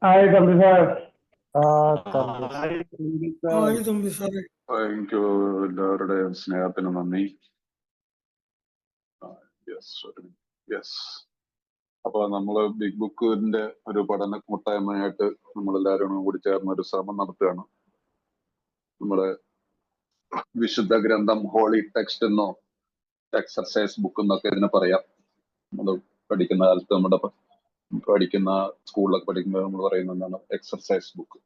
Hi Thampi sir. Hi Thampi സാറേ. എനിക്ക് എല്ലാവരുടെയും സ്നേഹത്തിന് നന്ദി. യെസ്. അപ്പൊ നമ്മള് ബിഗ് ബുക്കിന്റെ ഒരു പഠന കൂട്ടായ്മയായിട്ട് നമ്മളെല്ലാവരും കൂടി ചേർന്ന് ഒരു ശ്രമം നടത്തുകയാണ്. നമ്മുടെ വിശുദ്ധ ഗ്രന്ഥം, ഹോളി ടെക്സ്റ്റ് എന്നോ എക്സർസൈസ് ബുക്ക് എന്നൊക്കെ ഇതിനെ പറയാം. നമ്മൾ പഠിക്കുന്ന കാലത്ത് പഠിക്കുന്ന സ്കൂളിലൊക്കെ പഠിക്കുമ്പോൾ നമ്മൾ പറയുന്ന എന്താണ് എക്സർസൈസ് ബുക്ക്.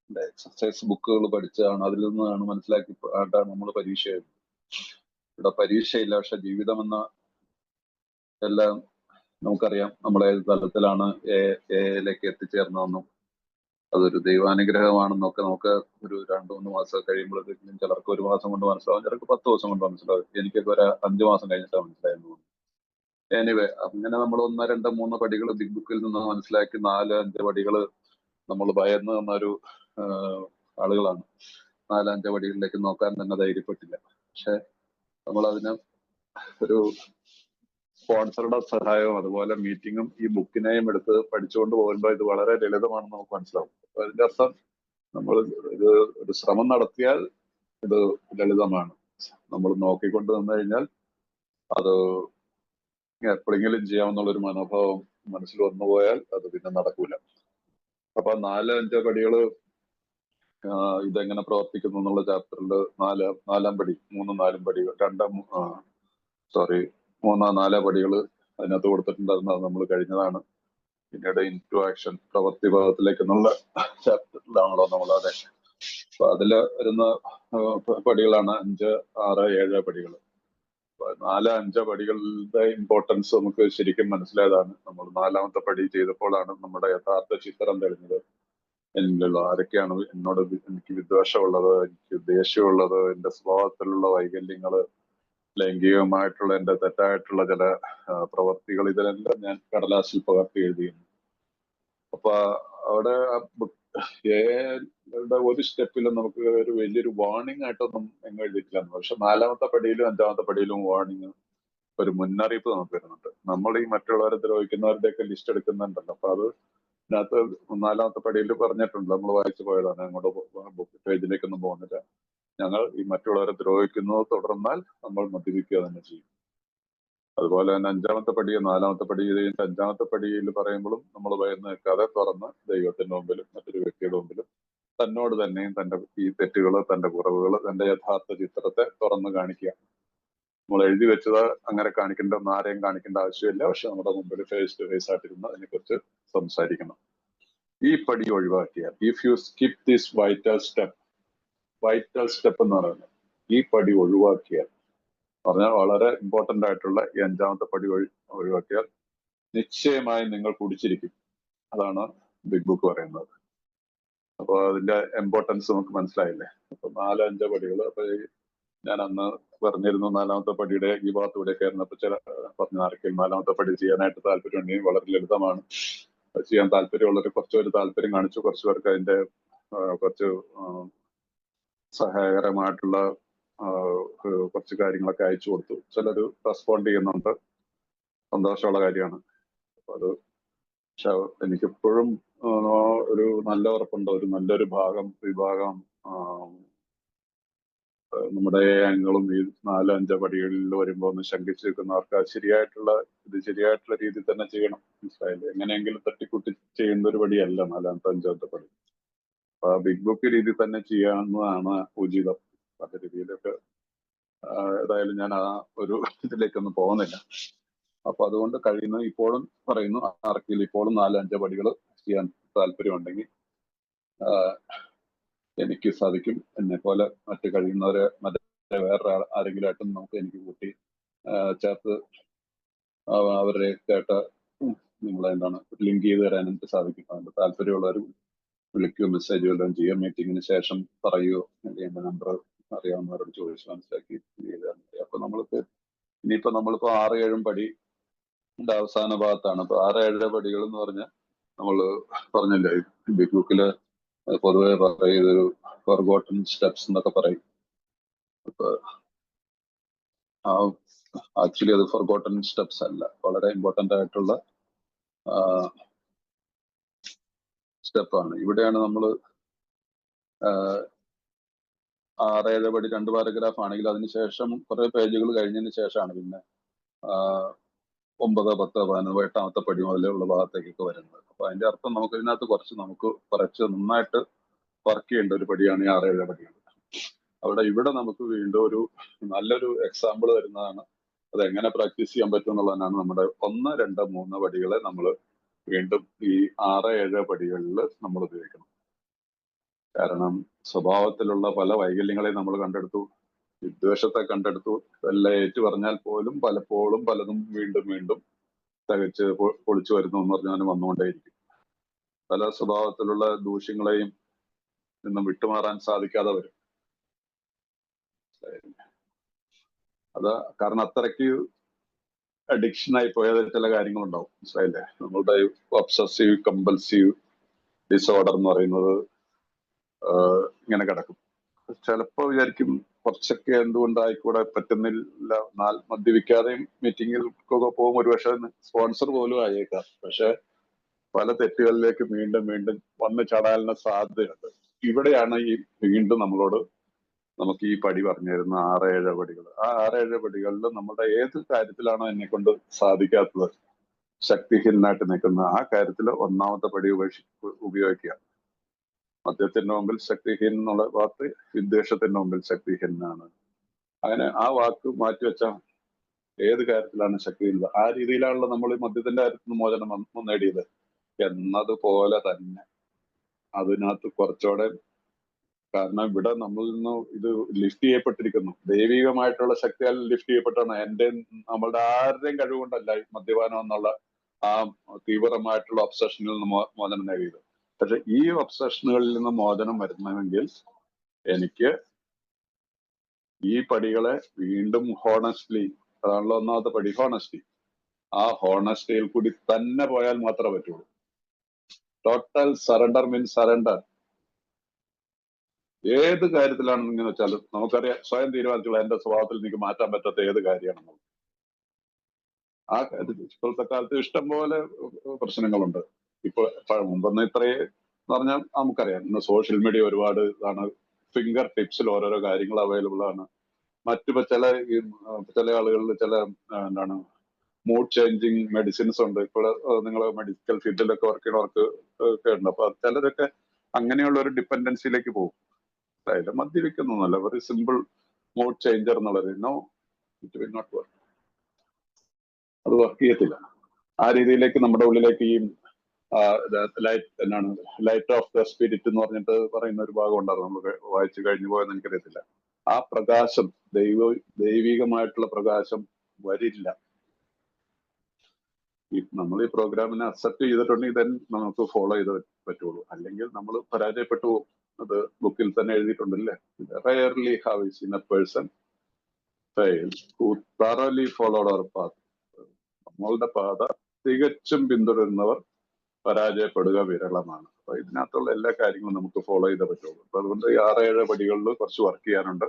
എക്സർസൈസ് ബുക്കുകൾ പഠിച്ചാണ്, അതിൽ നിന്നാണ് മനസ്സിലാക്കിയിട്ടാണ് നമ്മൾ പരീക്ഷ എഴുതുന്നത്. ഇവിടെ പരീക്ഷയില്ല, പക്ഷെ ജീവിതം എന്ന എല്ലാം നമുക്കറിയാം. നമ്മൾ ഏത് തലത്തിലാണ് എയിലേക്ക് എത്തിച്ചേർന്നതെന്നും അതൊരു ദൈവാനുഗ്രഹമാണെന്നൊക്കെ നമുക്ക് ഒരു 2-3 മാസം കഴിയുമ്പോഴത്തേക്കും ചിലർക്ക് 1 മാസം കൊണ്ട് മനസ്സിലാവും, ചിലർക്ക് 10 ദിവസം കൊണ്ട് മനസ്സിലാവും. എനിക്കൊക്കെ ഒരു 5 മാസം കഴിഞ്ഞിട്ടാണ് മനസ്സിലായെന്ന്. എനിവേ, അങ്ങനെ നമ്മൾ 1, 2, 3 പടികൾ ബിഗ് ബുക്കിൽ നിന്ന് മനസ്സിലാക്കി 4, 5 പടികൾ നമ്മൾ ഭയന്ന് എന്നൊരു ആളുകളാണ്. 4, 5 പടികളിലേക്ക് നോക്കാൻ തന്നെ ധൈര്യപ്പെട്ടില്ല. പക്ഷെ നമ്മൾ അതിന് ഒരു സ്പോൺസറുടെ സഹായവും അതുപോലെ മീറ്റിങ്ങും ഈ ബുക്കിനെയും എടുത്ത് പഠിച്ചുകൊണ്ട് പോകുമ്പോൾ ഇത് വളരെ ലളിതമാണെന്ന് നമുക്ക് മനസ്സിലാവും. അപ്പൊ അതിന്റെ അർത്ഥം നമ്മൾ ഇത് ഒരു ശ്രമം നടത്തിയാൽ ഇത് ലളിതമാണ്. നമ്മൾ നോക്കിക്കൊണ്ട് നിന്ന് കഴിഞ്ഞാൽ അത് എപ്പോഴെങ്കിലും ചെയ്യാമെന്നുള്ളൊരു മനോഭാവം മനസ്സിൽ വന്നുപോയാൽ അത് പിന്നെ നടക്കൂല. അപ്പൊ 4-5 പടികള് ഇതെങ്ങനെ പ്രവർത്തിക്കുന്നു എന്നുള്ള ചാപ്റ്ററിൽ 4-4 പടി, 3-4 പടികൾ, 3-4 പടികൾ അതിനകത്ത് കൊടുത്തിട്ടുണ്ടായിരുന്നു. അത് നമ്മൾ കഴിഞ്ഞതാണ്. പിന്നീട് ഇൻടു ആക്ഷൻ, പ്രവൃത്തി ഭാഗത്തിലേക്ക് എന്നുള്ള ചാപ്റ്ററിലാണല്ലോ നമ്മളതെ. അപ്പൊ അതില് വരുന്ന പടികളാണ് 5, 6, 7 പടികൾ. 4-5 പടികളുടെ ഇമ്പോർട്ടൻസ് നമുക്ക് ശരിക്കും മനസ്സിലായതാണ്. നമ്മൾ 4ാമത്തെ പടി ചെയ്തപ്പോഴാണ് നമ്മുടെ യഥാർത്ഥ ചിത്രം തെളിഞ്ഞത്. എന്നിലുള്ള ആരൊക്കെയാണ് എനിക്ക് വിദ്വേഷമുള്ളത്, എനിക്ക് ദേഷ്യമുള്ളത്, എന്റെ സ്വഭാവത്തിലുള്ള വൈകല്യങ്ങള്, ലൈംഗികമായിട്ടുള്ള എന്റെ തെറ്റായിട്ടുള്ള ചില പ്രവർത്തികൾ, ഇതിലെല്ലാം ഞാൻ കടലാസിൽ പകർത്തി എഴുതിയിരുന്നു. അപ്പൊ അവിടെ ഒരു സ്റ്റെപ്പിലും നമുക്ക് ഒരു വലിയൊരു വാർണിംഗ് ആയിട്ടൊന്നും എങ്ങും എഴുതിയിട്ടില്ല. പക്ഷെ 4ാമത്തെ പടിയിലും 5ാമത്തെ പടിയിലും വാർണിംഗ്, ഒരു മുന്നറിയിപ്പ് നമുക്ക് വരുന്നുണ്ട്. നമ്മൾ ഈ മറ്റുള്ളവരെ ദ്രോഹിക്കുന്നവരുടെയൊക്കെ ലിസ്റ്റ് എടുക്കുന്നുണ്ടല്ലോ. അപ്പൊ അത് ഇതിനകത്ത് 4ാമത്തെ പടിയിൽ പറഞ്ഞിട്ടുണ്ട്. നമ്മൾ വായിച്ചു പോയതാണ്, അങ്ങോട്ട് ബുക്ക് പേജിലേക്കൊന്നും പോകുന്നില്ല. ഞങ്ങൾ ഈ മറ്റുള്ളവരെ ദ്രോഹിക്കുന്നത് തുടർന്നാൽ നമ്മൾ മദ്യപിക്കുക തന്നെ ചെയ്യും. അതുപോലെ തന്നെ 5ാമത്തെ പടി, 4ാമത്തെ പടി, 5ാമത്തെ പടിയിൽ പറയുമ്പോഴും നമ്മൾ ഭയന്ന് നിൽക്കാതെ തുറന്ന് ദൈവത്തിന്റെ മുമ്പിലും മറ്റൊരു വ്യക്തിയുടെ മുമ്പിലും തന്നോട് തന്നെയും തന്റെ ഈ തെറ്റുകൾ, തന്റെ കുറവുകൾ, തന്റെ യഥാർത്ഥ ചിത്രത്തെ തുറന്ന് കാണിക്കുക. നമ്മൾ എഴുതി വെച്ചത് അങ്ങനെ ആരെയും കാണിക്കേണ്ട ആവശ്യമില്ല. പക്ഷെ നമ്മുടെ മുമ്പിൽ ഫേസ് ടു ഫേസ് ആയിട്ടിരുന്ന് അതിനെക്കുറിച്ച് സംസാരിക്കണം. ഈ പടി ഒഴിവാക്കിയാൽ, if you skip this vital step എന്ന് പറയുന്നത്, ഈ പടി ഒഴിവാക്കിയാൽ, പറഞ്ഞാൽ വളരെ ഇമ്പോർട്ടന്റ് ആയിട്ടുള്ള ഈ 5ാമത്തെ പടി ഒഴിവാക്കിയാൽ നിശ്ചയമായും നിങ്ങൾ കുടിച്ചിരിക്കും. അതാണ് ബിഗ് ബുക്ക് പറയുന്നത്. അപ്പൊ അതിന്റെ ഇമ്പോർട്ടൻസ് നമുക്ക് മനസ്സിലായില്ലേ. അപ്പൊ 4-5 പടികൾ. അപ്പൊ ഞാൻ അന്ന് പറഞ്ഞിരുന്നു 4ാമത്തെ പടിയുടെ ഈ ഭാഗത്തൂടെ കയറുന്നപ്പോ ചില പറഞ്ഞ ആർക്കും 4ാമത്തെ പടി ചെയ്യാനായിട്ട് താല്പര്യമുണ്ടെങ്കിൽ വളരെ ലളിതമാണ്. ചെയ്യാൻ താല്പര്യമുള്ളവർ കുറച്ചുപേര് താല്പര്യം കാണിച്ചു. കുറച്ചു പേർക്ക് അതിന്റെ കുറച്ച് സഹായകരമായിട്ടുള്ള കുറച്ച് കാര്യങ്ങളൊക്കെ അയച്ചു കൊടുത്തു. ചിലര് റെസ്പോണ്ട് ചെയ്യുന്നുണ്ട്, സന്തോഷമുള്ള കാര്യമാണ്. അപ്പൊ അത് പക്ഷെ എനിക്കെപ്പോഴും ഒരു നല്ല ഉറപ്പുണ്ട്, ഒരു നല്ലൊരു വിഭാഗം നമ്മുടെ അംഗങ്ങളും ഈ 4-5 പടികളിൽ വരുമ്പോൾ ഒന്ന് ശങ്കിച്ചു നിൽക്കുന്നവർക്ക് ശരിയായിട്ടുള്ള രീതിയിൽ തന്നെ ചെയ്യണം. മനസ്സിലായില്ലേ? എങ്ങനെയെങ്കിലും തട്ടിക്കൂട്ടി ചെയ്യുന്ന ഒരു പടിയല്ല 4ാമത്തെ 5ാമത്തെ പടി. അപ്പൊ ബിഗ് ബുക്ക് രീതി തന്നെ ചെയ്യാവുന്നതാണ് ഉചിതം. പല രീതിയിലൊക്കെ ഏതായാലും ഞാൻ ആ ഒരു ഇതിലേക്കൊന്നും പോകുന്നില്ല. അപ്പൊ അതുകൊണ്ട് കഴിയുന്ന ഇപ്പോഴും പറയുന്നു, ആർക്കെങ്കിലും ഇപ്പോഴും 4-5 പടികൾ ചെയ്യാൻ താല്പര്യമുണ്ടെങ്കിൽ എനിക്ക് സാധിക്കും. എന്നെ പോലെ മറ്റു കഴിയുന്നവരെ വേറെ ആരെങ്കിലും ആയിട്ടും എനിക്ക് കൂട്ടി ചേർത്ത് അവരെ കേട്ട നിങ്ങളെന്താണ് ലിങ്ക് ചെയ്ത് തരാൻ എനിക്ക് സാധിക്കും. അതുകൊണ്ട് താല്പര്യമുള്ളവർ വിളിക്കുകയോ മെസ്സേജ് വല്ലതും ചെയ്യുക. മീറ്റിങ്ങിന് ശേഷം പറയുകയോ, എന്റെ നമ്പർ അറിയാവുന്നവരോട് ചോദിച്ച് മനസ്സിലാക്കി ചെയ്താൽ മതി. അപ്പൊ നമ്മളിപ്പോ 6-7 പടിയുടെ അവസാന ഭാഗത്താണ്. അപ്പൊ 6-7 പടികൾ എന്ന് പറഞ്ഞാൽ നമ്മള് പറഞ്ഞില്ലേ, ബിഗ് ബുക്കില് പൊതുവെ പറയുന്നൊരു ഫോർഗോട്ടൺ സ്റ്റെപ്സ് എന്നൊക്കെ പറയും. അപ്പൊ ആക്ച്വലി അത് ഫോർഗോട്ടൺ സ്റ്റെപ്സ് അല്ല, വളരെ ഇമ്പോർട്ടന്റ് ആയിട്ടുള്ള സ്റ്റെപ്പാണ്. ഇവിടെയാണ് നമ്മൾ 6-7 പടി 2 പാരഗ്രാഫ് ആണെങ്കിൽ അതിനുശേഷം കുറെ പേജുകൾ കഴിഞ്ഞതിന് ശേഷമാണ് പിന്നെ 9, 10, 11 8ാമത്തെ പടി മുതലുള്ള ഭാഗത്തേക്കൊക്കെ വരുന്നത്. അപ്പൊ അതിന്റെ അർത്ഥം നമുക്ക് ഇതിനകത്ത് കുറച്ച് നന്നായിട്ട് വർക്ക് ചെയ്യേണ്ട ഒരു പടിയാണ് ഈ 6-7 പടികൾ. ഇവിടെ നമുക്ക് വീണ്ടും ഒരു നല്ലൊരു എക്സാമ്പിൾ വരുന്നതാണ്. അത് എങ്ങനെ പ്രാക്ടീസ് ചെയ്യാൻ പറ്റും എന്നുള്ളതാണ്. നമ്മുടെ 1, 2, 3 പടികളെ നമ്മൾ വീണ്ടും ഈ 6-7 പടികളിൽ നമ്മൾ ഉപയോഗിക്കണം. കാരണം സ്വഭാവത്തിലുള്ള പല വൈകല്യങ്ങളെയും നമ്മൾ കണ്ടെടുത്തു, വിദ്വേഷത്തെ കണ്ടെടുത്തു. എല്ലാം ഏറ്റു പറഞ്ഞാൽ പോലും പലപ്പോഴും പലതും വീണ്ടും തികച്ച് പൊളിച്ചു വരുന്നു എന്ന് പറഞ്ഞാൽ വന്നുകൊണ്ടേയിരിക്കും. പല സ്വഭാവത്തിലുള്ള ദൂഷ്യങ്ങളെയും നിന്നും വിട്ടുമാറാൻ സാധിക്കാതെ വരും. കാരണം അത്രയ്ക്ക് അഡിക്ഷനായി പോയ ചില കാര്യങ്ങളുണ്ടാവും. മനസ്സിലായില്ലേ? നമ്മളുടെ ഒബ്സസീവ് കമ്പൽസീവ് ഡിസോർഡർ എന്ന് പറയുന്നത് ഇങ്ങനെ കിടക്കും. ചിലപ്പോ വിചാരിക്കും കുറച്ചൊക്കെ എന്തുകൊണ്ടായിക്കൂടെ പറ്റുന്നില്ല. മദ്യപിക്കാതെയും മീറ്റിങ്ങിൽക്കൊക്കെ പോകും, ഒരുപക്ഷെ സ്പോൺസർ പോലും ആയേക്കാം. പക്ഷെ പല തെറ്റുകളിലേക്ക് വീണ്ടും വന്ന് ചാടാനുള്ള സാധ്യതയുണ്ട്. ഇവിടെയാണ് ഈ വീണ്ടും നമുക്ക് ഈ പടി പറഞ്ഞു തരുന്ന 6-7 പടികൾ. ആ 6-7 പടികളിൽ നമ്മുടെ ഏത് കാര്യത്തിലാണോ എന്നെ കൊണ്ട് സാധിക്കാത്തത്, ശക്തിഹീനായിട്ട് നിൽക്കുന്ന ആ കാര്യത്തിൽ 1ാമത്തെ പടി ഉപയോഗിക്കുക. മദ്യത്തിന്റെ മുമ്പിൽ ശക്തിഹീൻ എന്നുള്ള വാക്ക് വിദ്വേഷത്തിന്റെ മുമ്പിൽ ശക്തിഹീനാണ്. അങ്ങനെ ആ വാക്ക് മാറ്റിവെച്ചാൽ ഏത് കാര്യത്തിലാണ് ശക്തിഹീനത, ആ രീതിയിലാണല്ലോ നമ്മൾ മദ്യത്തിന്റെ കാര്യത്തിൽ മോചനം നേടിയത് എന്നതുപോലെ തന്നെ അതിനകത്ത് കുറച്ചുകൂടെ. കാരണം ഇവിടെ നമ്മളിൽ നിന്ന് ഇത് ലിഫ്റ്റ് ചെയ്യപ്പെട്ടിരിക്കുന്നു, ദൈവികമായിട്ടുള്ള ശക്തിയാൽ ലിഫ്റ്റ് ചെയ്യപ്പെട്ടാണ്. നമ്മളുടെ ആരുടെയും കഴിവുകൊണ്ടല്ല മദ്യപാനം എന്നുള്ള ആ തീവ്രമായിട്ടുള്ള ഒബ്സഷനിൽ നിന്ന് മോചനം നേടിയത്. പക്ഷെ ഈ ഒബ്സഷനുകളിൽ നിന്ന് മോചനം വരുന്നതെങ്കിൽ എനിക്ക് ഈ പടികളെ വീണ്ടും ഹോണസ്റ്റ്ലി, അതാണല്ലോ 1ാമത്തെ പടി, ഹോണസ്റ്റി. ആ ഹോണസ്റ്റിയിൽ കൂടി തന്നെ പോയാൽ മാത്രമേ പറ്റുള്ളൂ. Total surrender means surrender. ഏത് കാര്യത്തിലാണെന്ന് വെച്ചാൽ നമുക്കറിയാം, സ്വയം തീരുമാനിച്ചുള്ള എന്റെ സ്വഭാവത്തിൽ എനിക്ക് മാറ്റാൻ പറ്റാത്ത ഏത് കാര്യമാണ്. ആ കാര്യത്തിൽ ഇപ്പോഴത്തെ കാലത്ത് ഇഷ്ടംപോലെ പ്രശ്നങ്ങളുണ്ട്. മുമ്പൊന്നും ഇത്രയേ പറഞ്ഞാൽ നമുക്കറിയാം. ഇന്ന് സോഷ്യൽ മീഡിയ ഒരുപാട് ഇതാണ്, ഫിംഗർ ടിപ്സിൽ ഓരോരോ കാര്യങ്ങൾ അവൈലബിൾ ആണ്. ചില ആളുകളിൽ എന്താണ് മൂഡ് ചേഞ്ചിങ് മെഡിസിൻസ് ഉണ്ട്. ഇപ്പോൾ നിങ്ങൾ മെഡിക്കൽ ഫീൽഡിലൊക്കെ വർക്ക് ചെയ്യുന്നവർക്ക് ഒക്കെ ഉണ്ട്. അപ്പൊ ചിലരൊക്കെ അങ്ങനെയുള്ള ഒരു ഡിപ്പെൻഡൻസിയിലേക്ക് പോകും. മദ്യപിക്കുന്നൊന്നുമല്ല, വെറി സിമ്പിൾ മൂഡ് ചേഞ്ചർ എന്നുള്ളത്. No, it will not work. അത് വർക്ക് ചെയ്യത്തില്ല. ആ രീതിയിലേക്ക് നമ്മുടെ ഉള്ളിലേക്ക് ഈ ലൈറ്റ് ഓഫ് ദ സ്പിരിറ്റ് എന്ന് പറഞ്ഞിട്ട് പറയുന്ന ഒരു ഭാഗം ഉണ്ടായിരുന്നു. നമുക്ക് വായിച്ചു കഴിഞ്ഞു പോയെന്ന് എനിക്കറിയത്തില്ല. ആ പ്രകാശം, ദൈവികമായിട്ടുള്ള പ്രകാശം വരില്ല. നമ്മൾ ഈ പ്രോഗ്രാമിനെ അക്സെപ്റ്റ് ചെയ്തിട്ടുണ്ടെങ്കിൽ then നമുക്ക് ഫോളോ ചെയ്ത് പറ്റുള്ളൂ. അല്ലെങ്കിൽ നമ്മൾ പരാജയപ്പെട്ടു പോകും. അത് ബുക്കിൽ തന്നെ എഴുതിയിട്ടുണ്ടല്ലേ, rarely have I seen a person fail who thoroughly followed our path. നമ്മളുടെ പാത തികച്ചും പിന്തുടരുന്നവർ പരാജയപ്പെടുക വിരളമാണ്. അപ്പൊ ഇതിനകത്തുള്ള എല്ലാ കാര്യങ്ങളും നമുക്ക് ഫോളോ ചെയ്തേ പറ്റുള്ളൂ. അപ്പൊ അതുകൊണ്ട് ഈ 6-7 പടികളിൽ കുറച്ച് വർക്ക് ചെയ്യാനുണ്ട്.